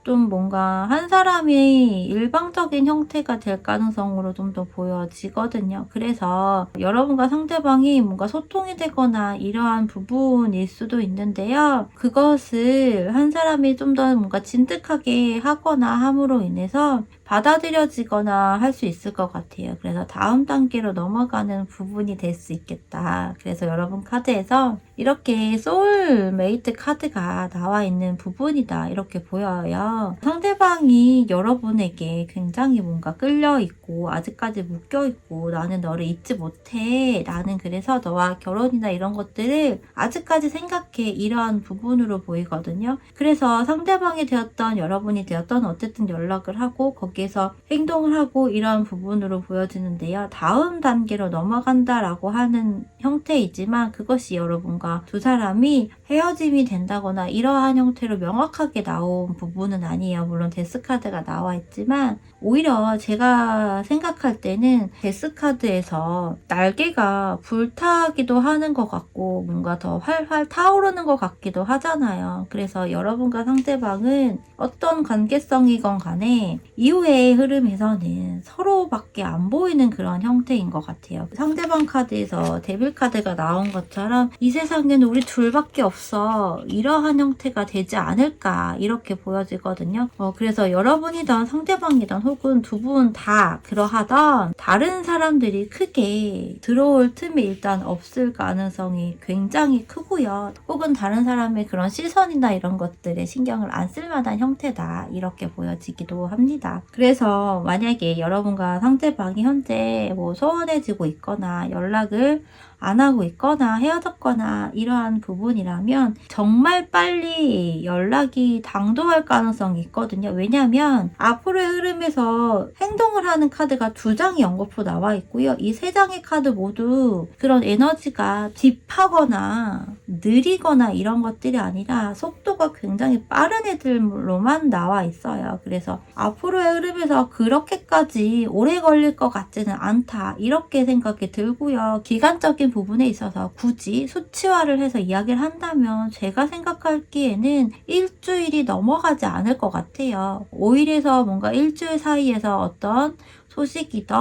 좀 뭔가 한 사람이 일방적인 형태가 될 가능성으로 좀 더 보여지거든요. 그래서 여러분과 상대방이 뭔가 소통이 되거나 이러한 부분일 수도 있는데요. 그것을 한 사람이 좀 더 뭔가 진득하게 하거나 함으로 인해서 받아들여지거나 할 수 있을 것 같아요. 그래서 다음 단계로 넘어가는 부분이 될 수 있겠다. 그래서 여러분 카드에서 이렇게 소울메이트 카드가 나와 있는 부분이다, 이렇게 보여요. 상대방이 여러분에게 굉장히 뭔가 끌려있고 아직까지 묶여있고 나는 너를 잊지 못해, 나는 그래서 너와 결혼이나 이런 것들을 아직까지 생각해, 이러한 부분으로 보이거든요. 그래서 상대방이 되었던 여러분이 되었던 어쨌든 연락을 하고 거기에서 행동을 하고 이러한 부분으로 보여지는데요. 다음 단계로 넘어간다라고 하는 형태이지만 그것이 여러분과 두 사람이 헤어짐이 된다거나 이러한 형태로 명확하게 나온 부분은 아니에요. 물론 데스카드가 나와 있지만 오히려 제가 생각할 때는 데스카드에서 날개가 불타기도 하는 것 같고 뭔가 더 활활 타오르는 것 같기도 하잖아요. 그래서 여러분과 상대방은 어떤 관계성이건 간에 이후의 흐름에서는 서로밖에 안 보이는 그런 형태인 것 같아요. 상대방 카드에서 데빌 카드가 나온 것처럼 이 세상에는 우리 둘밖에 없어, 이러한 형태가 되지 않을까, 이렇게 보여지거든요. 그래서 여러분이든 상대방이든 혹은 두 분 다 그러하던 다른 사람들이 크게 들어올 틈이 일단 없을 가능성이 굉장히 크고요. 혹은 다른 사람의 그런 시선이나 이런 것들에 신경을 안 쓸 만한 형태다, 이렇게 보여지기도 합니다. 그래서 만약에 여러분과 상대방이 현재 뭐 소원해지고 있거나 연락을 안 하고 있거나 헤어졌거나 이러한 부분이라면 정말 빨리 연락이 당도할 가능성이 있거든요. 왜냐하면 앞으로의 흐름에서 행동을 하는 카드가 2장이 연거푸 나와 있고요. 이 3장의 카드 모두 그런 에너지가 딥하거나 느리거나 이런 것들이 아니라 속도가 굉장히 빠른 애들로만 나와 있어요. 그래서 앞으로의 흐름에서 그렇게까지 오래 걸릴 것 같지는 않다, 이렇게 생각이 들고요. 기간적인 부분에 있어서 굳이 수치화를 해서 이야기를 한다면 제가 생각하기에는 일주일이 넘어가지 않을 것 같아요. 5일에서 뭔가 일주일 사이에서 어떤 소식이든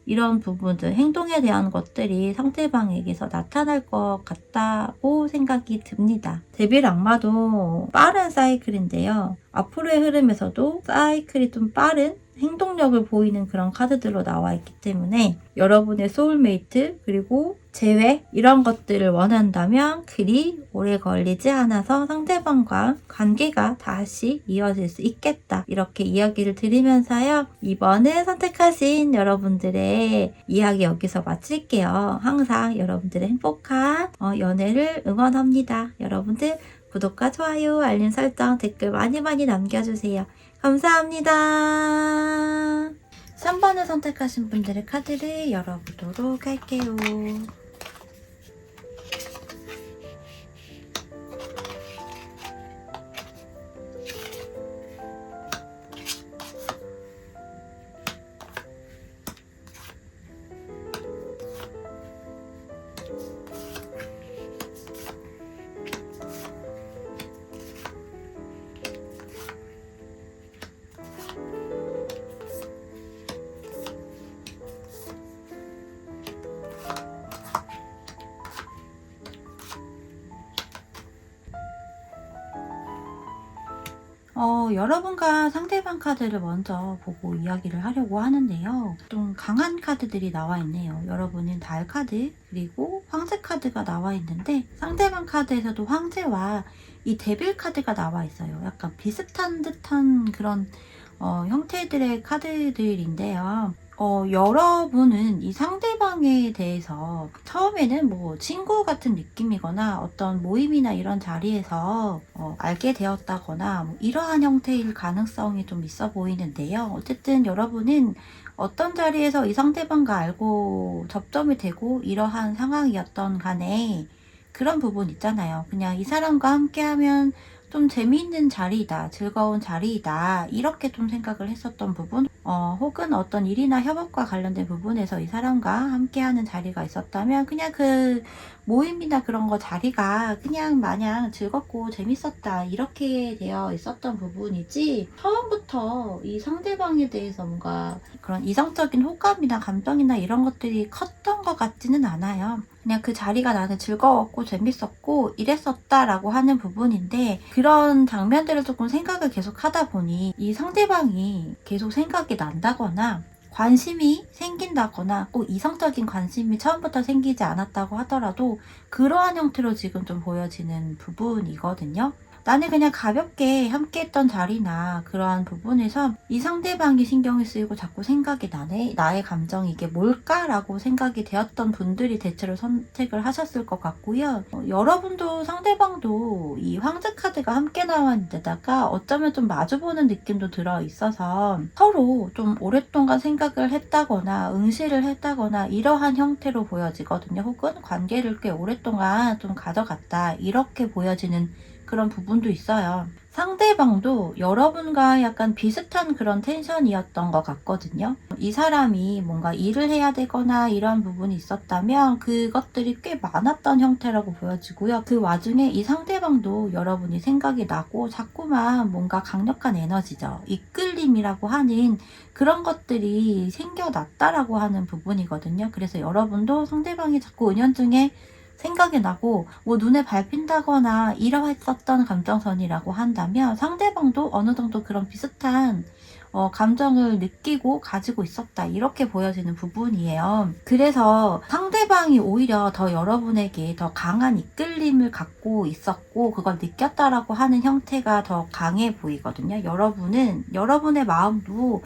이런 부분들, 행동에 대한 것들이 상대방에게서 나타날 것 같다고 생각이 듭니다. 데빌 악마도 빠른 사이클인데요. 앞으로의 흐름에서도 사이클이 좀 빠른 행동력을 보이는 그런 카드들로 나와 있기 때문에 여러분의 소울메이트 그리고 재회 이런 것들을 원한다면 그리 오래 걸리지 않아서 상대방과 관계가 다시 이어질 수 있겠다, 이렇게 이야기를 드리면서요. 이번에 선택하신 여러분들의 이야기 여기서 마칠게요. 항상 여러분들의 행복한 연애를 응원합니다. 여러분들 구독과 좋아요, 알림 설정, 댓글 많이 남겨주세요. 감사합니다. 3번을 선택하신 분들의 카드를 열어보도록 할게요. 여러분과 상대방 카드를 먼저 보고 이야기를 하려고 하는데요. 좀 강한 카드들이 나와 있네요. 여러분은 달 카드 그리고 황제 카드가 나와 있는데 상대방 카드에서도 황제와 이 데빌 카드가 나와 있어요. 약간 비슷한 듯한 그런 형태들의 카드들인데요. 여러분은 이 상대방에 대해서 처음에는 뭐 친구 같은 느낌이거나 어떤 모임이나 이런 자리에서 알게 되었다거나 뭐 이러한 형태일 가능성이 좀 있어 보이는데요. 어쨌든 여러분은 어떤 자리에서 이 상대방과 알고 접점이 되고 이러한 상황이었던 간에 그런 부분 있잖아요. 그냥 이 사람과 함께하면 좀 재미있는 자리이다, 즐거운 자리이다, 이렇게 좀 생각을 했었던 부분, 혹은 어떤 일이나 협업과 관련된 부분에서 이 사람과 함께하는 자리가 있었다면 그냥 그 모임이나 그런 거 자리가 그냥 마냥 즐겁고 재밌었다, 이렇게 되어 있었던 부분이지, 처음부터 이 상대방에 대해서 뭔가 그런 이성적인 호감이나 감정이나 이런 것들이 컸던 것 같지는 않아요. 그냥 그 자리가 나는 즐거웠고 재밌었고 이랬었다라고 하는 부분인데, 그런 장면들을 조금 생각을 계속 하다 보니 이 상대방이 계속 생각이 난다거나 관심이 생긴다거나, 꼭 이성적인 관심이 처음부터 생기지 않았다고 하더라도 그러한 형태로 지금 좀 보여지는 부분이거든요. 나는 그냥 가볍게 함께했던 자리나 그러한 부분에서 이 상대방이 신경이 쓰이고 자꾸 생각이 나네, 나의 감정이 이게 뭘까라고 생각이 되었던 분들이 대체로 선택을 하셨을 것 같고요. 여러분도 상대방도 이 황제 카드가 함께 나온 데다가 어쩌면 좀 마주보는 느낌도 들어 있어서 서로 좀 오랫동안 생각을 했다거나 응시를 했다거나 이러한 형태로 보여지거든요. 혹은 관계를 꽤 오랫동안 좀 가져갔다, 이렇게 보여지는 그런 부분도 있어요. 상대방도 여러분과 약간 비슷한 그런 텐션이었던 것 같거든요. 이 사람이 뭔가 일을 해야 되거나 이런 부분이 있었다면 그것들이 꽤 많았던 형태라고 보여지고요. 그 와중에 이 상대방도 여러분이 생각이 나고 자꾸만 뭔가 강력한 에너지죠, 이끌림이라고 하는 그런 것들이 생겨났다라고 하는 부분이거든요. 그래서 여러분도 상대방이 자꾸 은연중에 생각이 나고 뭐 눈에 밟힌다거나 이러했었던 감정선이라고 한다면 상대방도 어느 정도 그런 비슷한 감정을 느끼고 가지고 있었다, 이렇게 보여지는 부분이에요. 그래서 상대방이 오히려 더 여러분에게 더 강한 이끌림을 갖고 있었고 그걸 느꼈다라고 하는 형태가 더 강해 보이거든요. 여러분은 여러분의 마음도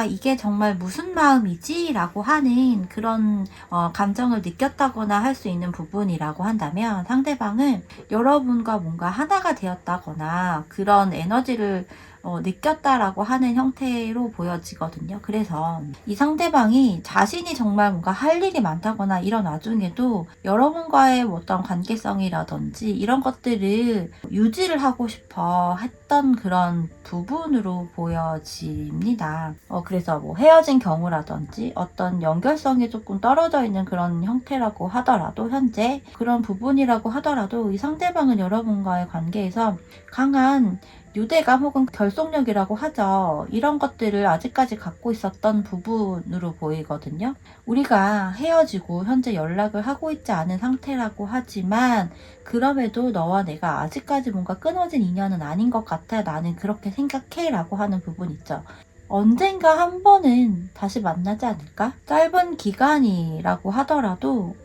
이게 정말 무슨 마음이지? 라고 하는 그런 감정을 느꼈다거나 할 수 있는 부분이라고 한다면, 상대방은 여러분과 뭔가 하나가 되었다거나 그런 에너지를 느꼈다라고 하는 형태로 보여지거든요. 그래서 이 상대방이 자신이 정말 뭔가 할 일이 많다거나 이런 와중에도 여러분과의 어떤 관계성이라든지 이런 것들을 유지를 하고 싶어 했던 그런 부분으로 보여집니다. 그래서 뭐 헤어진 경우라든지 어떤 연결성이 조금 떨어져 있는 그런 형태라고 하더라도, 현재 그런 부분이라도 하더라도 이 상대방은 여러분과의 관계에서 강한 유대감 혹은 결속력이라고 하죠. 이런 것들을 아직까지 갖고 있었던 부분으로 보이거든요. 우리가 헤어지고 현재 연락을 하고 있지 않은 상태라고 하지만 그럼에도 너와 내가 아직까지 뭔가 끊어진 인연은 아닌 것 같아, 나는 그렇게 생각해 라고 하는 부분 있죠. 언젠가 한 번은 다시 만나지 않을까? 짧은 기간이라고 하더라도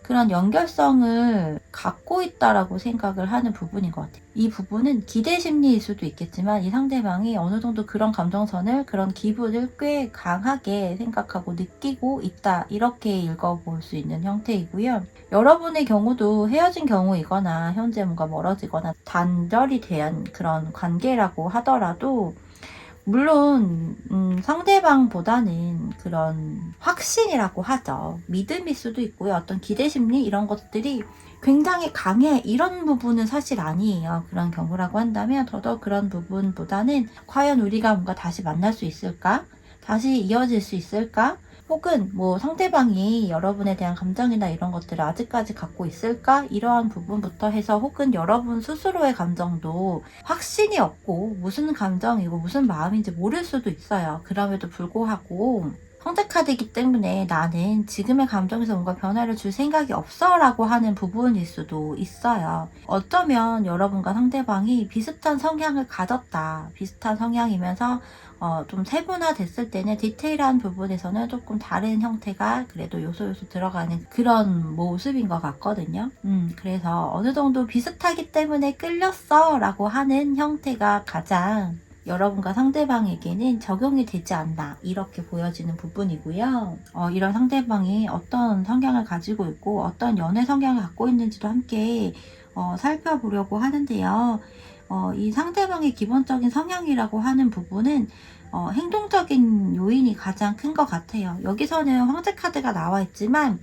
그런 연결성을 갖고 있다라고 생각을 하는 부분인 것 같아요. 이 부분은 기대 심리일 수도 있겠지만 이 상대방이 어느 정도 그런 감정선을, 그런 기분을 꽤 강하게 생각하고 느끼고 있다, 이렇게 읽어볼 수 있는 형태이고요. 여러분의 경우도 헤어진 경우이거나 현재 뭔가 멀어지거나 단절이 된 그런 관계라고 하더라도 물론 상대방보다는 그런 확신이라고 하죠, 믿음일 수도 있고요. 어떤 기대심리 이런 것들이 굉장히 강해, 이런 부분은 사실 아니에요. 그런 경우라고 한다면 더더욱 그런 부분보다는 과연 우리가 뭔가 다시 만날 수 있을까? 다시 이어질 수 있을까? 혹은 뭐 상대방이 여러분에 대한 감정이나 이런 것들을 아직까지 갖고 있을까? 이러한 부분부터 해서, 혹은 여러분 스스로의 감정도 확신이 없고 무슨 감정이고 무슨 마음인지 모를 수도 있어요. 그럼에도 불구하고 선택카드이기 때문에 나는 지금의 감정에서 뭔가 변화를 줄 생각이 없어 라고 하는 부분일 수도 있어요. 어쩌면 여러분과 상대방이 비슷한 성향을 가졌다, 비슷한 성향이면서 좀 세분화됐을 때는 디테일한 부분에서는 조금 다른 형태가 그래도 요소 들어가는 그런 모습인 것 같거든요. 그래서 어느 정도 비슷하기 때문에 끌렸어 라고 하는 형태가 가장 여러분과 상대방에게는 적용이 되지 않나 이렇게 보여지는 부분이고요. 이런 상대방이 어떤 성향을 가지고 있고 어떤 연애 성향을 갖고 있는지도 함께 살펴보려고 하는데요. 이 상대방의 기본적인 성향이라고 하는 부분은 행동적인 요인이 가장 큰 것 같아요. 여기서는 황제 카드가 나와 있지만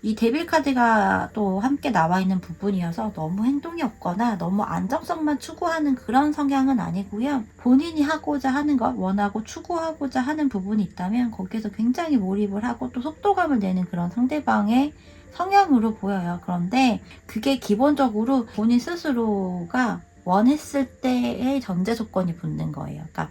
이 데빌 카드가 또 함께 나와 있는 부분이어서 너무 행동이 없거나 너무 안정성만 추구하는 그런 성향은 아니고요. 본인이 하고자 하는 것, 원하고 추구하고자 하는 부분이 있다면 거기에서 굉장히 몰입을 하고 또 속도감을 내는 그런 상대방의 성향으로 보여요. 그런데 그게 기본적으로 본인 스스로가 원했을 때의 전제 조건이 붙는 거예요. 그러니까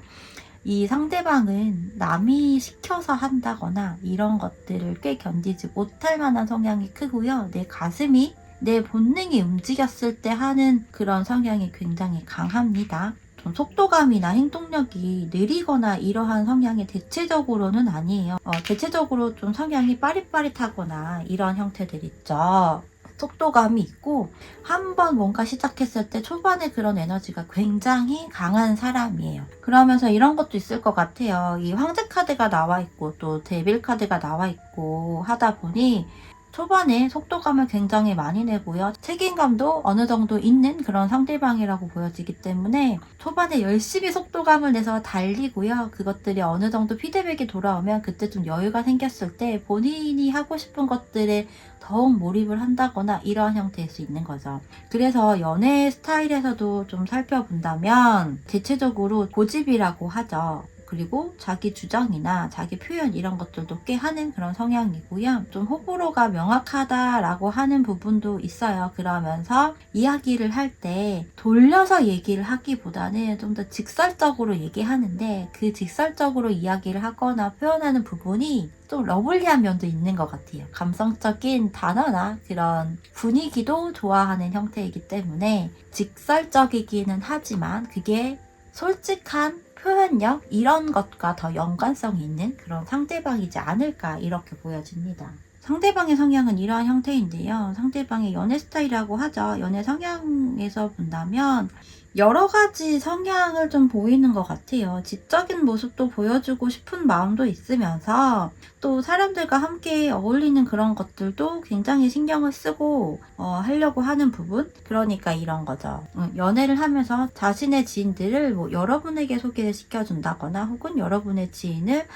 이 상대방은 남이 시켜서 한다거나 이런 것들을 꽤 견디지 못할 만한 성향이 크고요. 내 가슴이 내 본능이 움직였을 때 하는 그런 성향이 굉장히 강합니다. 좀 속도감이나 행동력이 느리거나 이러한 성향이 대체적으로는 아니에요. 대체적으로 좀 성향이 빠릿빠릿하거나 이런 형태들 있죠. 속도감이 있고 한번 뭔가 시작했을 때 초반에 그런 에너지가 굉장히 강한 사람이에요. 그러면서 이런 것도 있을 것 같아요. 이 황제 카드가 나와 있고 또 데빌 카드가 나와 있고 하다 보니 초반에 속도감을 굉장히 많이 내고요. 책임감도 어느 정도 있는 그런 상대방이라고 보여지기 때문에 초반에 열심히 속도감을 내서 달리고요. 그것들이 어느 정도 피드백이 돌아오면 그때 좀 여유가 생겼을 때 본인이 하고 싶은 것들에 더욱 몰입을 한다거나 이러한 형태일 수 있는 거죠. 그래서 연애 스타일에서도 좀 살펴본다면 대체적으로 고집이라고 하죠. 그리고 자기 주장이나 자기 표현 이런 것들도 꽤 하는 그런 성향이고요. 좀 호불호가 명확하다라고 하는 부분도 있어요. 그러면서 이야기를 할 때 돌려서 얘기를 하기보다는 좀 더 직설적으로 얘기하는데 그 직설적으로 이야기를 하거나 표현하는 부분이 좀 러블리한 면도 있는 것 같아요. 감성적인 단어나 그런 분위기도 좋아하는 형태이기 때문에 직설적이기는 하지만 그게 솔직한 표현력 이런 것과 더 연관성이 있는 그런 상대방이지 않을까 이렇게 보여집니다. 상대방의 성향은 이러한 형태인데요. 상대방의 연애 스타일이라고 하죠. 연애 성향에서 본다면 여러 가지 성향을 좀 보이는 것 같아요. 지적인 모습도 보여주고 싶은 마음도 있으면서 또 사람들과 함께 어울리는 그런 것들도 굉장히 신경을 쓰고 하려고 하는 부분? 그러니까 이런 거죠. 연애를 하면서 자신의 지인들을 뭐 여러분에게 소개를 시켜준다거나 혹은 여러분의 지인을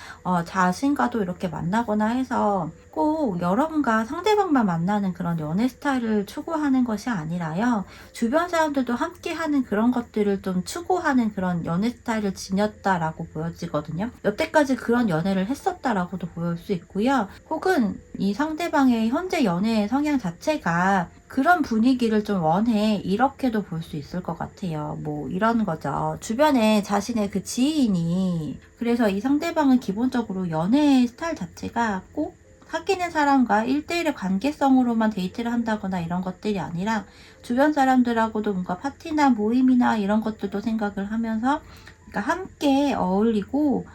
자신과도 이렇게 만나거나 해서 꼭 여러분과 상대방만 만나는 그런 연애 스타일을 추구하는 것이 아니라요. 주변 사람들도 함께 하는 그런 것들을 좀 추구하는 그런 연애 스타일을 지녔다라고 보여지거든요. 여태까지 그런 연애를 했었다라고도 보일 수 있고요. 혹은 이 상대방의 현재 연애 성향 자체가 그런 분위기를 좀 원해 이렇게도 볼 수 있을 것 같아요. 뭐 이런 거죠. 주변에 자신의 그 지인이 그래서 이 상대방은 기본적으로 연애 스타일 자체가 꼭 사귀는 사람과 1대1의 관계성으로만 데이트를 한다거나 이런 것들이 아니라 주변 사람들하고도 뭔가 파티나 모임이나 이런 것들도 생각을 하면서 그러니까 함께 어울리고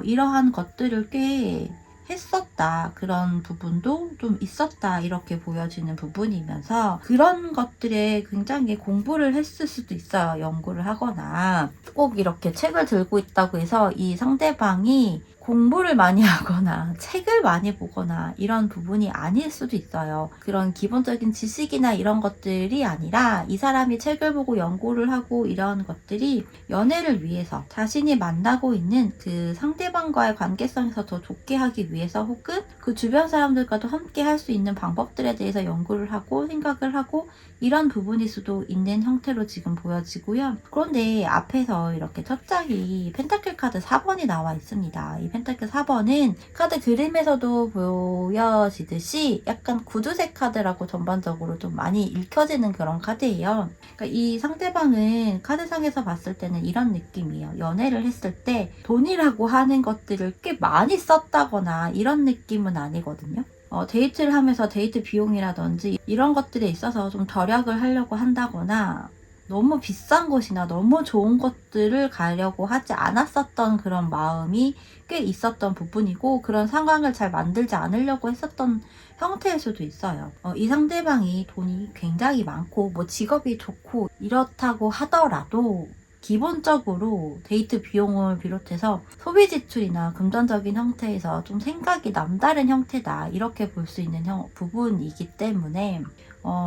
이러한 것들을 꽤 했었다. 그런 부분도 좀 있었다. 이렇게 보여지는 부분이면서 그런 것들에 굉장히 공부를 했을 수도 있어요. 연구를 하거나 꼭 이렇게 책을 들고 있다고 해서 이 상대방이 공부를 많이 하거나 책을 많이 보거나 이런 부분이 아닐 수도 있어요. 그런 기본적인 지식이나 이런 것들이 아니라 이 사람이 책을 보고 연구를 하고 이런 것들이 연애를 위해서 자신이 만나고 있는 그 상대방과의 관계성에서 더 좋게 하기 위해서 혹은 그 주변 사람들과도 함께 할 수 있는 방법들에 대해서 연구를 하고 생각을 하고 이런 부분일 수도 있는 형태로 지금 보여지고요. 그런데 앞에서 이렇게 첫 장이 펜타클 카드 4번이 나와 있습니다. 이 펜타클 4번은 카드 그림에서도 보여지듯이 약간 구두색 카드라고 전반적으로 좀 많이 읽혀지는 그런 카드예요. 그러니까 이 상대방은 카드상에서 봤을 때는 이런 느낌이에요. 연애를 했을 때 돈이라고 하는 것들을 꽤 많이 썼다거나 이런 느낌은 아니거든요. 데이트를 하면서 데이트 비용이라든지 이런 것들에 있어서 좀 절약을 하려고 한다거나 너무 비싼 곳이나 너무 좋은 것들을 가려고 하지 않았었던 그런 마음이 꽤 있었던 부분이고 그런 상황을 잘 만들지 않으려고 했었던 형태일 수도 있어요. 이 상대방이 돈이 굉장히 많고 뭐 직업이 좋고 이렇다고 하더라도 기본적으로 데이트 비용을 비롯해서 소비 지출이나 금전적인 형태에서 좀 생각이 남다른 형태다, 이렇게 볼 수 있는 부분이기 때문에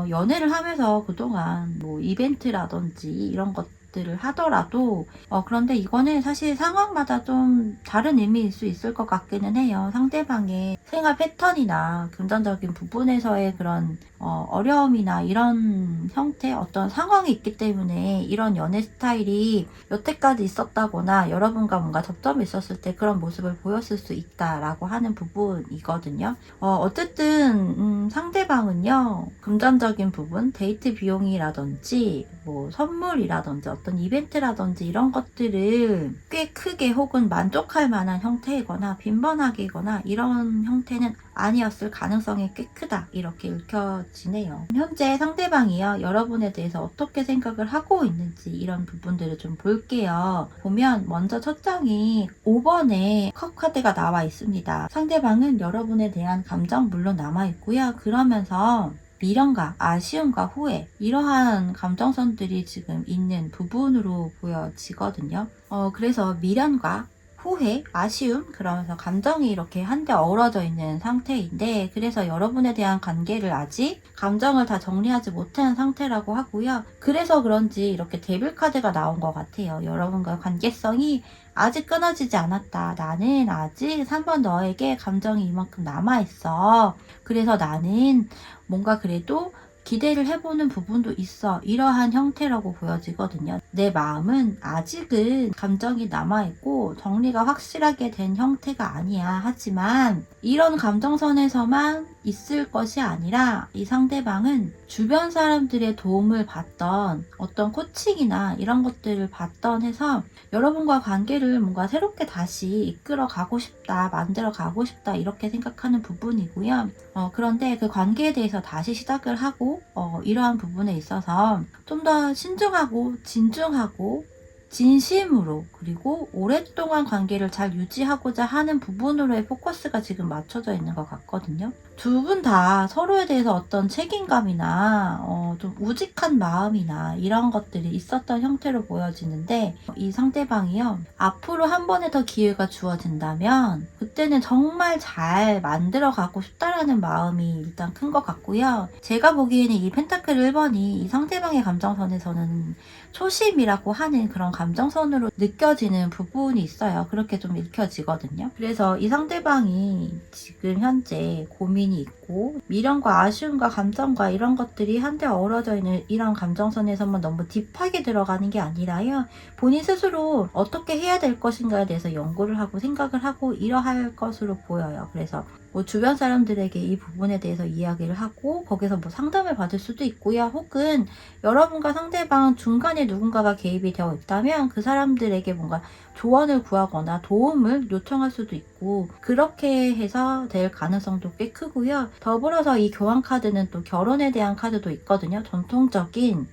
연애를 하면서 그동안 뭐 이벤트라든지 이런 것들을 하더라도 그런데 이거는 사실 상황마다 좀 다른 의미일 수 있을 것 같기는 해요. 상대방의 생활 패턴이나 금전적인 부분에서의 그런 어려움이나 이런 형태 어떤 상황이 있기 때문에 이런 연애 스타일이 여태까지 있었다거나 여러분과 뭔가 접점이 있었을 때 그런 모습을 보였을 수 있다라고 하는 부분이거든요. 어쨌든 상대방은요, 금전적인 부분, 데이트 비용이라든지 뭐 선물이라든지 어떤 이벤트라든지 이런 것들을 꽤 크게 혹은 만족할 만한 형태이거나 빈번하게거나 이런 형태는 아니었을 가능성이 꽤 크다, 이렇게 읽혀지네요. 현재 상대방이요, 여러분에 대해서 어떻게 생각을 하고 있는지 이런 부분들을 좀 볼게요. 보면 먼저 첫 장이 5번에 컵 카드가 나와 있습니다. 상대방은 여러분에 대한 감정 물론 남아 있고요. 그러면서 미련과 아쉬움과 후회, 이러한 감정선들이 지금 있는 부분으로 보여지거든요. 그래서 미련과 후회, 아쉬움, 그러면서 감정이 이렇게 한데 어우러져 있는 상태인데, 그래서 여러분에 대한 관계를 아직 감정을 다 정리하지 못한 상태라고 하고요. 그래서 그런지 이렇게 데빌 카드가 나온 것 같아요. 여러분과 관계성이 아직 끊어지지 않았다. 나는 아직 3번 너에게 감정이 이만큼 남아있어. 그래서 나는 뭔가 그래도 기대를 해보는 부분도 있어. 이러한 형태라고 보여지거든요. 내 마음은 아직은 감정이 남아있고 정리가 확실하게 된 형태가 아니야. 하지만 이런 감정선에서만 있을 것이 아니라 이 상대방은 주변 사람들의 도움을 받던 어떤 코칭이나 이런 것들을 받던 해서 여러분과 관계를 뭔가 새롭게 다시 이끌어 가고 싶다, 만들어 가고 싶다, 이렇게 생각하는 부분이고요. 그런데 그 관계에 대해서 다시 시작을 하고 이러한 부분에 있어서 좀 더 신중하고 진중하고 진심으로, 그리고 오랫동안 관계를 잘 유지하고자 하는 부분으로의 포커스가 지금 맞춰져 있는 것 같거든요. 두 분 다 서로에 대해서 어떤 책임감이나 좀 우직한 마음이나 이런 것들이 있었던 형태로 보여지는데, 이 상대방이요, 앞으로 한 번에 더 기회가 주어진다면 그때는 정말 잘 만들어 가고 싶다라는 마음이 일단 큰 것 같고요. 제가 보기에는 이 펜타클 1번이 이 상대방의 감정선에서는 초심이라고 하는 그런 감정선으로 느껴지는 부분이 있어요. 그렇게 좀 읽혀지거든요. 그래서 이 상대방이 지금 현재 고민이 있고 미련과 아쉬움과 감정과 이런 것들이 한데 어우러져 있는 이런 감정선에서만 너무 딥하게 들어가는 게 아니라요, 본인 스스로 어떻게 해야 될 것인가에 대해서 연구를 하고 생각을 하고 이러할 것으로 보여요. 그래서 뭐 주변 사람들에게 이 부분에 대해서 이야기를 하고 거기서 뭐 상담을 받을 수도 있고요. 혹은 여러분과 상대방 중간에 누군가가 개입이 되어 있다면 그 사람들에게 뭔가 조언을 구하거나 도움을 요청할 수도 있고, 그렇게 해서 될 가능성도 꽤 크고요. 더불어서 이 교환 카드는 또 결혼에 대한 카드도 있거든요. 전통적인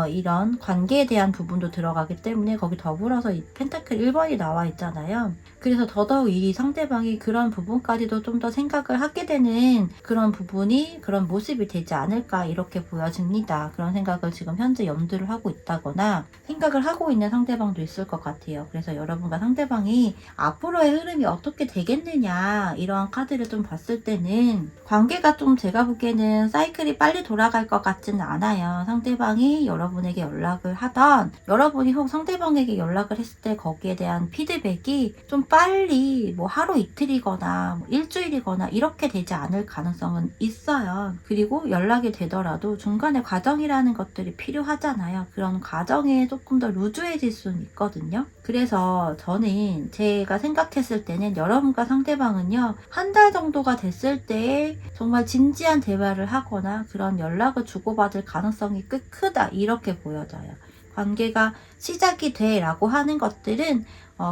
이런 관계에 대한 부분도 들어가기 때문에 거기 더불어서 이 펜타클 1번이 나와 있잖아요. 그래서 더더욱 이 상대방이 그런 부분까지도 좀 더 생각을 하게 되는 그런 부분이, 그런 모습이 되지 않을까, 이렇게 보여집니다. 그런 생각을 지금 현재 염두를 하고 있다거나 생각을 하고 있는 상대방도 있을 것 같아요. 그래서 여러분과 상대방이 앞으로의 흐름이 어떻게 되겠느냐, 이러한 카드를 좀 봤을 때는 관계가 좀, 제가 보기에는 사이클이 빨리 돌아갈 것 같지는 않아요. 상대방이 여러분에게 연락을 하던, 여러분이 혹 상대방에게 연락을 했을 때 거기에 대한 피드백이 좀 빨리 뭐 하루 이틀이거나 뭐 일주일이거나 이렇게 되지 않을 가능성은 있어요. 그리고 연락이 되더라도 중간에 과정이라는 것들이 필요하잖아요. 그런 과정에 조금 더 루즈해질 수는 있거든요. 그래서 저는 제가 생각했을 때는 여러분과 상대방은요, 한 달 정도가 됐을 때 정말 진지한 대화를 하거나 그런 연락을 주고받을 가능성이 꽤 크다, 이렇게 보여져요. 관계가 시작이 돼 라고 하는 것들은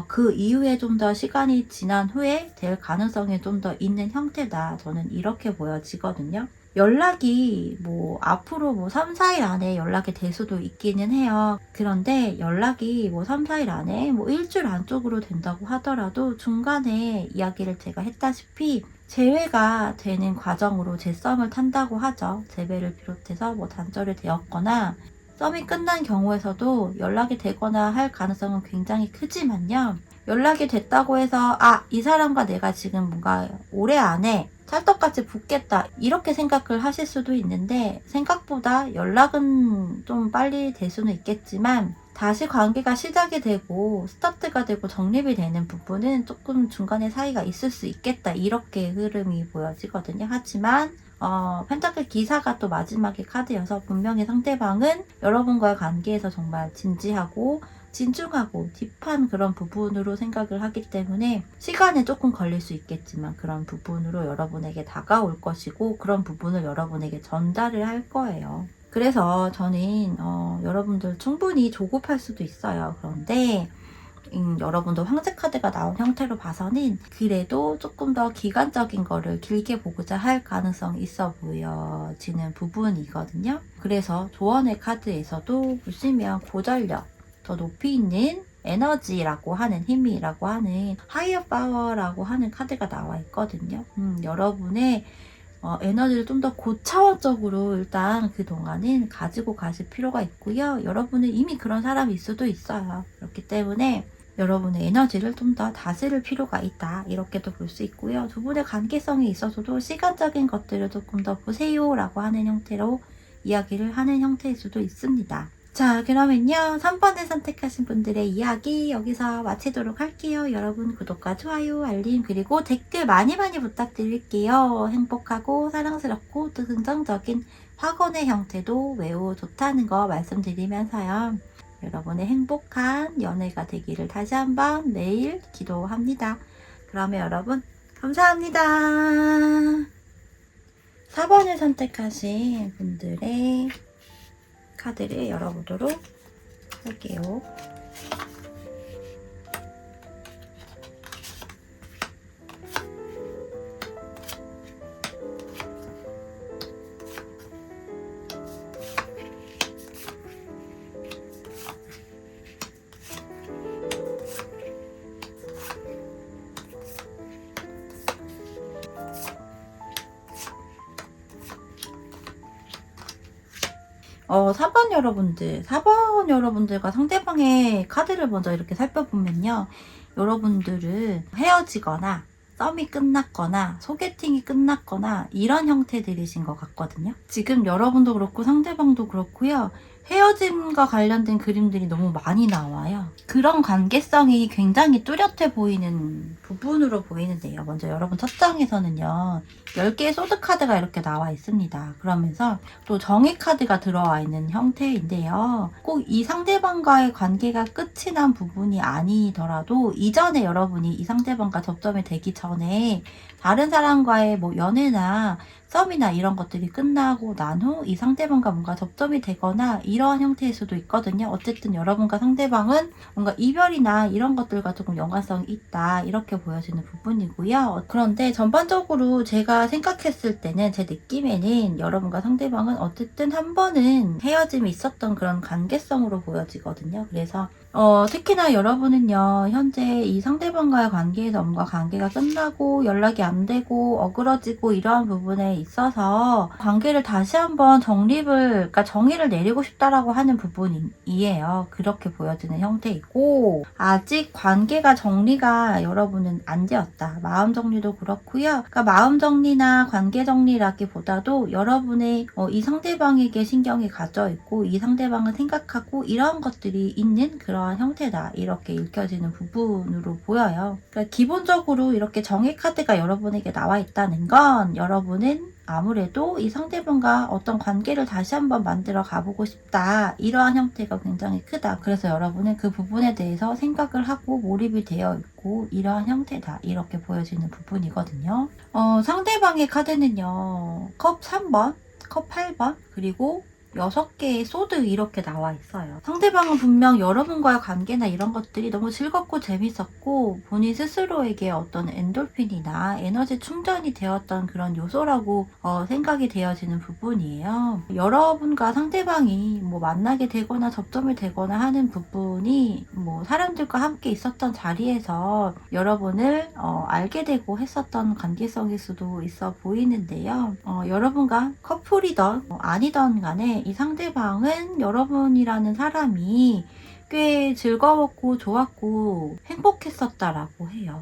그 이후에 좀 더 시간이 지난 후에 될 가능성이 좀 더 있는 형태다, 저는 이렇게 보여지거든요. 연락이 뭐 앞으로 뭐 3, 4일 안에 연락이 될 수도 있기는 해요. 그런데 연락이 뭐 3, 4일 안에 뭐 일주일 안쪽으로 된다고 하더라도 중간에 이야기를 제가 했다시피 재회가 되는 과정으로 재썸을 탄다고 하죠. 재배를 비롯해서 뭐 단절이 되었거나 썸이 끝난 경우에서도 연락이 되거나 할 가능성은 굉장히 크지만요. 연락이 됐다고 해서 이 사람과 내가 지금 뭔가 오래 안에 찰떡같이 붙겠다 이렇게 생각을 하실 수도 있는데, 생각보다 연락은 좀 빨리 될 수는 있겠지만 다시 관계가 시작이 되고 스타트가 되고 정립이 되는 부분은 조금 중간에 사이가 있을 수 있겠다, 이렇게 흐름이 보여지거든요. 하지만 펜타클 기사가 또 마지막에 카드여서 분명히 상대방은 여러분과의 관계에서 정말 진지하고 진중하고 딥한 그런 부분으로 생각을 하기 때문에 시간이 조금 걸릴 수 있겠지만 그런 부분으로 여러분에게 다가올 것이고, 그런 부분을 여러분에게 전달을 할 거예요. 그래서 저는 여러분들 충분히 조급할 수도 있어요. 그런데 여러분도 황제 카드가 나온 형태로 봐서는 그래도 조금 더 기간적인 거를 길게 보고자 할 가능성이 있어 보여지는 부분이거든요. 그래서 조언의 카드에서도 보시면 고전력, 더 높이 있는 에너지라고 하는, 힘이라고 하는 하이어 파워라고 하는 카드가 나와 있거든요. 여러분의 에너지를 좀 더 고차원적으로 일단 그동안은 가지고 가실 필요가 있고요. 여러분은 이미 그런 사람일 수도 있어요. 그렇기 때문에 여러분의 에너지를 좀 더 다스릴 필요가 있다, 이렇게도 볼 수 있고요. 두 분의 관계성에 있어서도 시간적인 것들을 조금 더 보세요 라고 하는 형태로 이야기를 하는 형태일 수도 있습니다. 자, 그러면요 3번을 선택하신 분들의 이야기 여기서 마치도록 할게요. 여러분 구독과 좋아요, 알림, 그리고 댓글 많이 부탁드릴게요. 행복하고 사랑스럽고 또 긍정적인 확언의 형태도 매우 좋다는 거 말씀드리면서요, 여러분의 행복한 연애가 되기를 다시 한번 매일 기도합니다. 그러면 여러분 감사합니다. 4번을 선택하신 분들의 카드를 열어보도록 할게요.4번 여러분들과 상대방의 카드를 먼저 이렇게 살펴보면요, 여러분들은 헤어지거나 썸이 끝났거나 소개팅이 끝났거나 이런 형태들이신 것 같거든요. 지금 여러분도 그렇고 상대방도 그렇고요, 헤어짐과 관련된 그림들이 너무 많이 나와요. 그런 관계성이 굉장히 뚜렷해 보이는 부분으로 보이는데요. 먼저 여러분 첫 장에서는요 10개의 소드 카드가 이렇게 나와 있습니다. 그러면서 또 정의 카드가 들어와 있는 형태인데요. 꼭 이 상대방과의 관계가 끝이 난 부분이 아니더라도 이전에 여러분이 이 상대방과 접점이 되기 전에 다른 사람과의 뭐 연애나 썸이나 이런 것들이 끝나고 난 후 이 상대방과 뭔가 접점이 되거나 이러한 형태일 수도 있거든요. 어쨌든 여러분과 상대방은 뭔가 이별이나 이런 것들과 조금 연관성이 있다, 이렇게 보여지는 부분이고요. 그런데 전반적으로 제가 생각했을 때는, 제 느낌에는 여러분과 상대방은 어쨌든 한 번은 헤어짐이 있었던 그런 관계성으로 보여지거든요. 그래서 특히나 여러분은요 현재 이 상대방과의 관계에서 뭔가 관계가 끝나고 연락이 안 되고 어그러지고 이러한 부분에 있어서 관계를 다시 한번 그러니까 정의를 내리고 싶다라고 하는 부분이에요. 그렇게 보여지는 형태이고, 아직 관계가 정리가 여러분은 안 되었다, 마음 정리도 그렇고요. 그러니까 마음 정리나 관계 정리라기보다도 여러분의 이 상대방에게 신경이 가져 있고 이 상대방을 생각하고 이러한 것들이 있는 그런 형태다, 이렇게 읽혀지는 부분으로 보여요. 그러니까 기본적으로 이렇게 정의 카드가 여러분에게 나와 있다는 건, 여러분은 아무래도 이 상대방과 어떤 관계를 다시 한번 만들어 가보고 싶다, 이러한 형태가 굉장히 크다. 그래서 여러분은 그 부분에 대해서 생각을 하고 몰입이 되어 있고 이러한 형태다, 이렇게 보여지는 부분이거든요. 상대방의 카드는요 컵 3번, 컵 8번, 그리고 6개의 소드 이렇게 나와 있어요. 상대방은 분명 여러분과의 관계나 이런 것들이 너무 즐겁고 재밌었고 본인 스스로에게 어떤 엔돌핀이나 에너지 충전이 되었던 그런 요소라고 생각이 되어지는 부분이에요. 여러분과 상대방이 뭐 만나게 되거나 접점을 되거나 하는 부분은 부분이 뭐 사람들과 함께 있었던 자리에서 여러분을 알게 되고 했었던 관계성일 수도 있어 보이는데요. 여러분과 커플이던 아니던 간에 이 상대방은 여러분이라는 사람이 꽤 즐거웠고 좋았고 행복했었다라고 해요.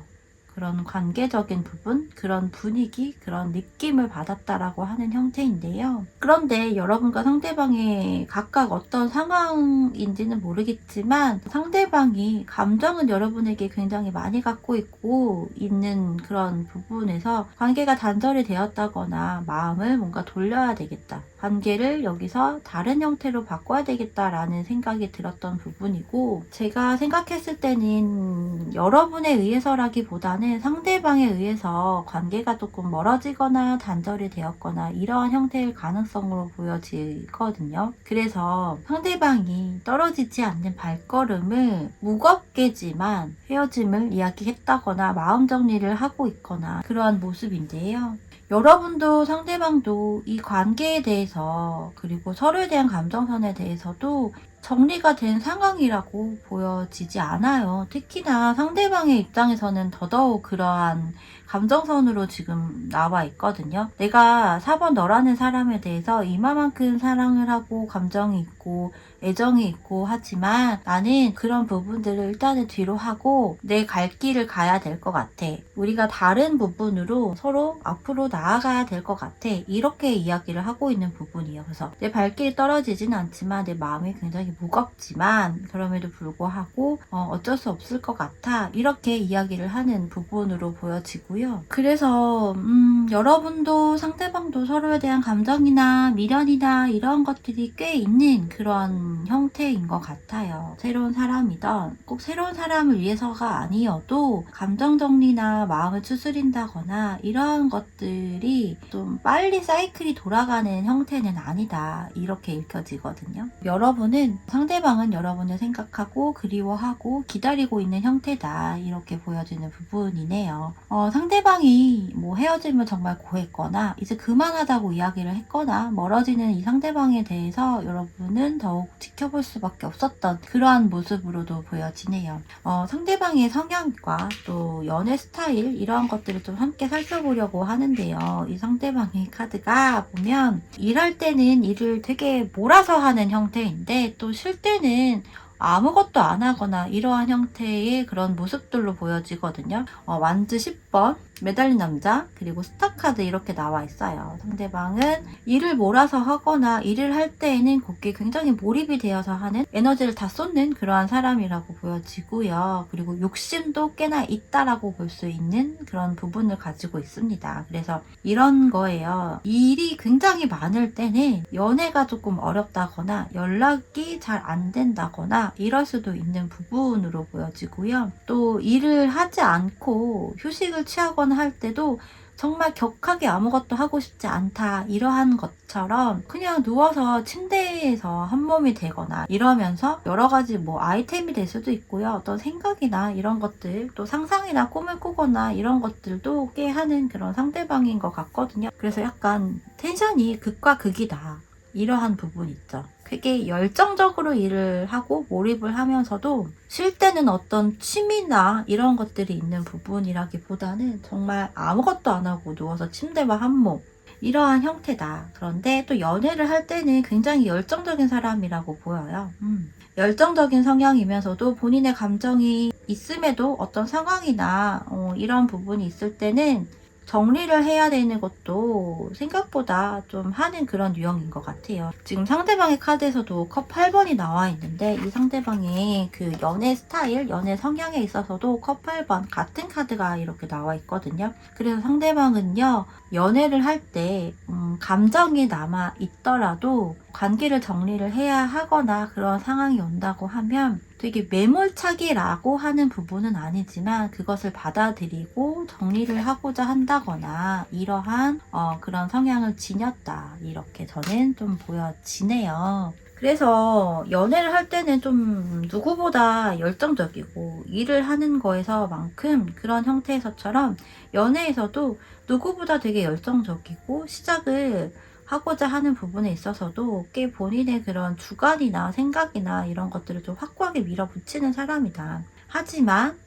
그런 관계적인 부분, 그런 분위기, 그런 느낌을 받았다라고 하는 형태인데요. 그런데 여러분과 상대방의 각각 어떤 상황인지는 모르겠지만 상대방이 감정은 여러분에게 굉장히 많이 갖고 있고 있는 그런 부분에서 관계가 단절이 되었다거나 마음을 뭔가 돌려야 되겠다. 관계를 여기서 다른 형태로 바꿔야 되겠다라는 생각이 들었던 부분이고, 제가 생각했을 때는 여러분에 의해서라기보다는 상대방에 의해서 관계가 조금 멀어지거나 단절이 되었거나 이러한 형태의 가능성으로 보여지거든요. 그래서 상대방이 떨어지지 않는 발걸음을 무겁게지만 헤어짐을 이야기했다거나 마음 정리를 하고 있거나 그러한 모습인데요. 여러분도 상대방도 이 관계에 대해서, 그리고 서로에 대한 감정선에 대해서도 정리가 된 상황이라고 보여지지 않아요. 특히나 상대방의 입장에서는 더더욱 그러한 감정선으로 지금 나와 있거든요. 내가 4번 너라는 사람에 대해서 이마만큼 사랑을 하고 감정이 있고 애정이 있고 하지만 나는 그런 부분들을 일단은 뒤로 하고 내 갈 길을 가야 될 것 같아. 우리가 다른 부분으로 서로 앞으로 나아가야 될 것 같아. 이렇게 이야기를 하고 있는 부분이에요. 그래서 내 발길이 떨어지진 않지만 내 마음이 굉장히 무겁지만 그럼에도 불구하고 어쩔 수 없을 것 같아. 이렇게 이야기를 하는 부분으로 보여지고요. 그래서 여러분도 상대방도 서로에 대한 감정이나 미련이나 이런 것들이 꽤 있는 그런 형태인 것 같아요. 새로운 사람이던 꼭 새로운 사람을 위해서가 아니어도 감정 정리나 마음을 추스린다거나 이런 것들이 좀 빨리 사이클이 돌아가는 형태는 아니다. 이렇게 읽혀지거든요. 여러분은 상대방은 여러분을 생각하고 그리워하고 기다리고 있는 형태다. 이렇게 보여지는 부분이네요. 상대방이 뭐 헤어짐을 정말 고했거나 이제 그만하자고 이야기를 했거나 멀어지는 이 상대방에 대해서 여러분은 더욱 지켜볼 수밖에 없었던 그러한 모습으로도 보여지네요. 상대방의 성향과 또 연애 스타일 이러한 것들을 좀 함께 살펴보려고 하는데요. 이 상대방의 카드가 보면 일할 때는 일을 되게 몰아서 하는 형태인데 또 쉴 때는 아무것도 안 하거나 이러한 형태의 그런 모습들로 보여지거든요. 완즈 10번, 매달린 남자, 그리고 스타카드 이렇게 나와 있어요. 상대방은 일을 몰아서 하거나 일을 할 때에는 거기에 굉장히 몰입이 되어서 하는 에너지를 다 쏟는 그러한 사람이라고 보여지고요. 그리고 욕심도 꽤나 있다라고 볼 수 있는 그런 부분을 가지고 있습니다. 그래서 이런 거예요. 일이 굉장히 많을 때는 연애가 조금 어렵다거나 연락이 잘 안 된다거나 이럴 수도 있는 부분으로 보여지고요. 또 일을 하지 않고 휴식을 취하거나 할 때도 정말 격하게 아무것도 하고 싶지 않다 이러한 것처럼 그냥 누워서 침대에서 한 몸이 되거나 이러면서 여러 가지 뭐 아이템이 될 수도 있고요. 어떤 생각이나 이런 것들 또 상상이나 꿈을 꾸거나 이런 것들도 꽤 하는 그런 상대방인 것 같거든요. 그래서 약간 텐션이 극과 극이다. 이러한 부분 있죠. 되게 열정적으로 일을 하고 몰입을 하면서도 쉴 때는 어떤 취미나 이런 것들이 있는 부분이라기보다는 정말 아무것도 안 하고 누워서 침대와 한몸 이러한 형태다. 그런데 또 연애를 할 때는 굉장히 열정적인 사람이라고 보여요. 열정적인 성향이면서도 본인의 감정이 있음에도 어떤 상황이나 이런 부분이 있을 때는 정리를 해야 되는 것도 생각보다 좀 하는 그런 유형인 것 같아요. 지금 상대방의 카드에서도 컵 8번이 나와 있는데 이 상대방의 그 연애 스타일, 연애 성향에 있어서도 컵 8번 같은 카드가 이렇게 나와 있거든요. 그래서 상대방은요, 연애를 할 때 감정이 남아 있더라도 관계를 정리를 해야 하거나 그런 상황이 온다고 하면 되게 매몰차기라고 하는 부분은 아니지만 그것을 받아들이고 정리를 하고자 한다거나 이러한 그런 성향을 지녔다. 이렇게 저는 좀 보여지네요. 그래서 연애를 할 때는 좀 누구보다 열정적이고 일을 하는 거에서만큼 그런 형태에서처럼 연애에서도 누구보다 되게 열정적이고 시작을 하고자 하는 부분에 있어서도 꽤 본인의 그런 주관이나 생각이나 이런 것들을 좀 확고하게 밀어붙이는 사람이다. 하지만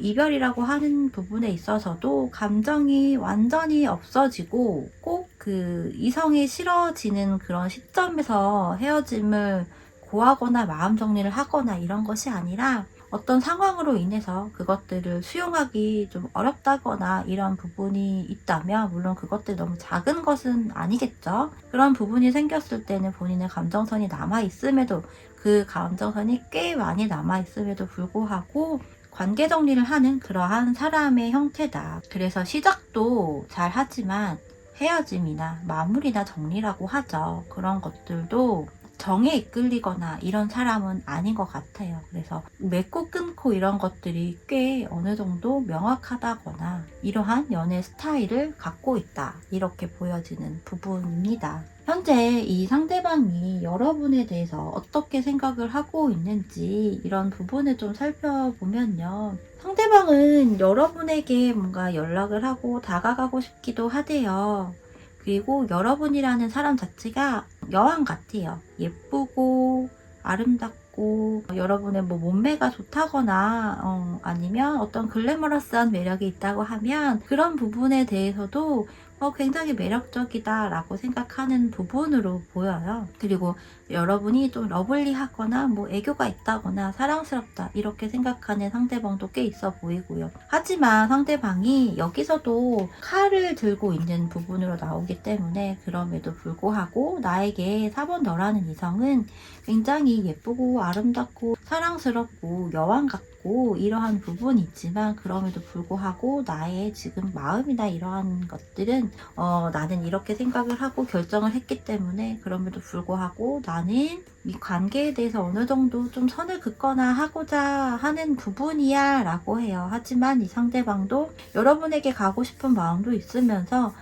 이별이라고 하는 부분에 있어서도 감정이 완전히 없어지고 꼭 그 이성이 싫어지는 그런 시점에서 헤어짐을 고하거나 마음 정리를 하거나 이런 것이 아니라 어떤 상황으로 인해서 그것들을 수용하기 좀 어렵다거나 이런 부분이 있다면, 물론 그것들 너무 작은 것은 아니겠죠. 그런 부분이 생겼을 때는 본인의 감정선이 남아있음에도, 그 감정선이 꽤 많이 남아있음에도 불구하고 관계 정리를 하는 그러한 사람의 형태다. 그래서 시작도 잘 하지만 헤어짐이나 마무리나 정리라고 하죠. 그런 것들도 정에 이끌리거나 이런 사람은 아닌 것 같아요. 그래서 맺고 끊고 이런 것들이 꽤 어느 정도 명확하다거나 이러한 연애 스타일을 갖고 있다, 이렇게 보여지는 부분입니다. 현재 이 상대방이 여러분에 대해서 어떻게 생각을 하고 있는지 이런 부분을 좀 살펴보면요. 상대방은 여러분에게 뭔가 연락을 하고 다가가고 싶기도 하대요. 그리고 여러분이라는 사람 자체가 여왕 같아요. 예쁘고 아름답고 여러분의 뭐 몸매가 좋다거나 아니면 어떤 글래머러스한 매력이 있다고 하면 그런 부분에 대해서도 굉장히 매력적이다 라고 생각하는 부분으로 보여요. 그리고 여러분이 좀 러블리하거나 뭐 애교가 있다거나 사랑스럽다 이렇게 생각하는 상대방도 꽤 있어 보이고요. 하지만 상대방이 여기서도 칼을 들고 있는 부분으로 나오기 때문에 그럼에도 불구하고 나에게 4번 너라는 이성은 굉장히 예쁘고 아름답고 사랑스럽고 여왕 같고 이러한 부분이 있지만, 그럼에도 불구하고 나의 지금 마음이나 이러한 것들은 나는 이렇게 생각을 하고 결정을 했기 때문에 그럼에도 불구하고 나는 이 관계에 대해서 어느 정도 좀 선을 긋거나 하고자 하는 부분이야 라고 해요. 하지만 이 상대방도 여러분에게 가고 싶은 마음도 있으면서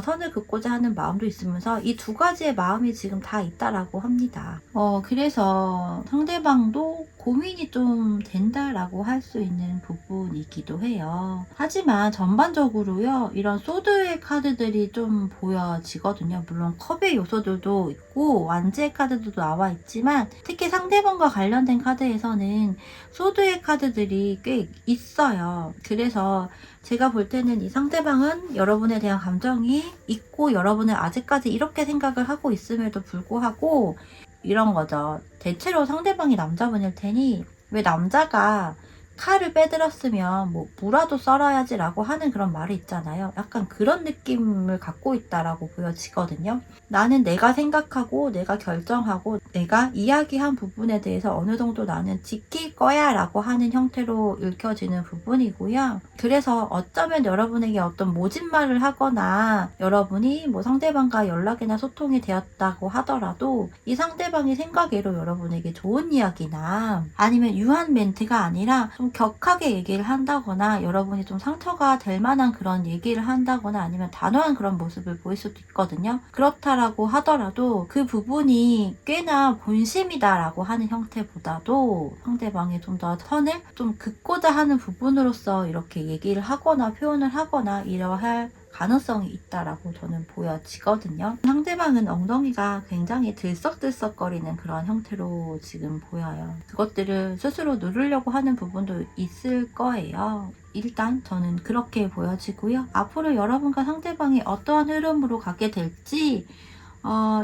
선을 긋고자 하는 마음도 있으면서 이 두 가지의 마음이 지금 다 있다라고 합니다. 그래서 상대방도 고민이 좀 된다라고 할 수 있는 부분이기도 해요. 하지만 전반적으로요, 이런 소드의 카드들이 좀 보여지거든요. 물론 컵의 요소들도 있고 완지의 카드도 나와 있지만, 특히 상대방과 관련된 카드에서는 소드의 카드들이 꽤 있어요. 그래서 제가 볼 때는 이 상대방은 여러분에 대한 감정이 있고 여러분은 아직까지 이렇게 생각을 하고 있음에도 불구하고 이런 거죠. 대체로 상대방이 남자분일 테니 왜 남자가 칼을 빼들었으면 뭐 무라도 썰어야지 라고 하는 그런 말이 있잖아요. 약간 그런 느낌을 갖고 있다라고 보여지거든요. 나는 내가 생각하고 내가 결정하고 내가 이야기한 부분에 대해서 어느 정도 나는 지킬 거야 라고 하는 형태로 읽혀지는 부분이고요. 그래서 어쩌면 여러분에게 어떤 모진말을 하거나 여러분이 뭐 상대방과 연락이나 소통이 되었다고 하더라도 이 상대방이 생각외로 여러분에게 좋은 이야기나 아니면 유한 멘트가 아니라 좀 격하게 얘기를 한다거나 여러분이 좀 상처가 될 만한 그런 얘기를 한다거나 아니면 단호한 그런 모습을 보일 수도 있거든요. 그렇다라고 하더라도 그 부분이 꽤나 본심이다라고 하는 형태보다도 상대방이 좀 더 선을 좀 긋고자 하는 부분으로서 이렇게 얘기를 하거나 표현을 하거나 이러할 가능성이 있다라고 저는 보여지거든요. 상대방은 엉덩이가 굉장히 들썩들썩거리는 그런 형태로 지금 보여요. 그것들을 스스로 누르려고 하는 부분도 있을 거예요. 일단 저는 그렇게 보여지고요. 앞으로 여러분과 상대방이 어떠한 흐름으로 가게 될지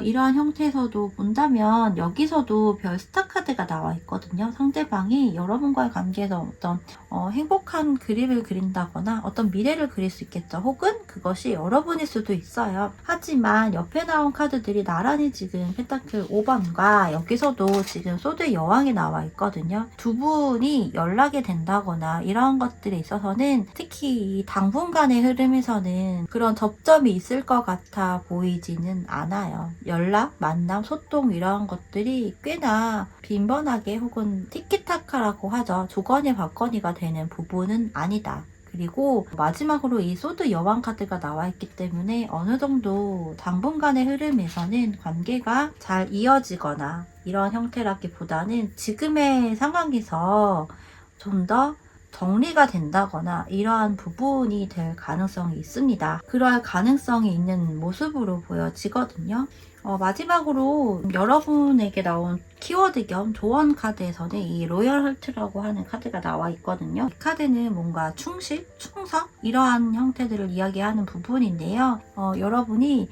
이러한 형태에서도 본다면 여기서도 별 스타 카드가 나와 있거든요. 상대방이 여러분과의 관계에서 어떤 행복한 그림을 그린다거나 어떤 미래를 그릴 수 있겠죠. 혹은 그것이 여러분일 수도 있어요. 하지만 옆에 나온 카드들이 나란히 지금 펜타클 5번과 여기서도 지금 소드의 여왕이 나와 있거든요. 두 분이 연락이 된다거나 이런 것들에 있어서는 특히 이 당분간의 흐름에서는 그런 접점이 있을 것 같아 보이지는 않아요. 연락, 만남, 소통 이런 것들이 꽤나 빈번하게 혹은 티키타카라고 하죠. 조건이 받거니가 되는 부분은 아니다. 그리고 마지막으로 이 소드 여왕 카드가 나와 있기 때문에 어느 정도 당분간의 흐름에서는 관계가 잘 이어지거나 이런 형태라기보다는 지금의 상황에서 좀 더 정리가 된다거나 이러한 부분이 될 가능성이 있습니다. 그럴 가능성이 있는 모습으로 보여지거든요. 마지막으로 여러분에게 나온 키워드 겸 조언 카드에서는 이 로열 헐트라고 하는 카드가 나와 있거든요. 이 카드는 뭔가 충실, 충성 이러한 형태들을 이야기하는 부분인데요. 여러분이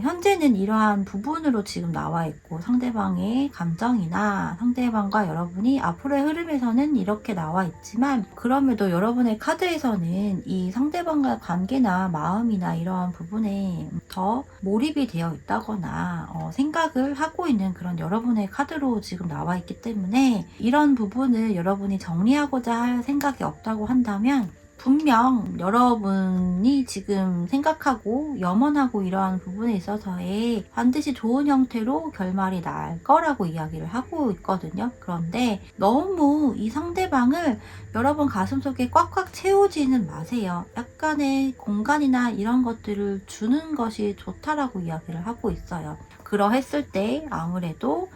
현재는 이러한 부분으로 지금 나와 있고 상대방의 감정이나 상대방과 여러분이 앞으로의 흐름에서는 이렇게 나와 있지만 그럼에도 여러분의 카드에서는 이 상대방과 관계나 마음이나 이러한 부분에 더 몰입이 되어 있다거나 생각을 하고 있는 그런 여러분의 카드로 지금 나와 있기 때문에 이런 부분을 여러분이 정리하고자 할 생각이 없다고 한다면 분명 여러분이 지금 생각하고 염원하고 이러한 부분에 있어서의 반드시 좋은 형태로 결말이 날 거라고 이야기를 하고 있거든요. 그런데 너무 이 상대방을 여러분 가슴속에 꽉꽉 채우지는 마세요. 약간의 공간이나 이런 것들을 주는 것이 좋다라고 이야기를 하고 있어요. 그러했을 때 아무래도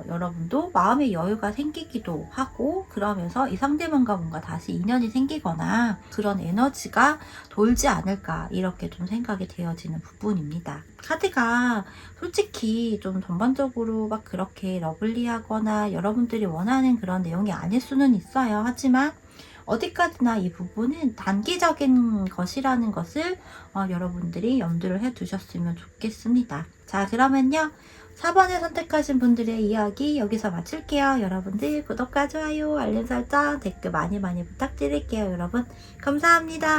여러분도 마음의 여유가 생기기도 하고 그러면서 이 상대방과 뭔가 다시 인연이 생기거나 그런 에너지가 돌지 않을까 이렇게 좀 생각이 되어지는 부분입니다. 카드가 솔직히 좀 전반적으로 막 그렇게 러블리하거나 여러분들이 원하는 그런 내용이 아닐 수는 있어요. 하지만 어디까지나 이 부분은 단기적인 것이라는 것을 여러분들이 염두를 해두셨으면 좋겠습니다. 자, 그러면요. 4번을 선택하신 분들의 이야기 여기서 마칠게요. 여러분들 구독과 좋아요, 알림 설정, 댓글 많이 부탁드릴게요. 여러분 감사합니다.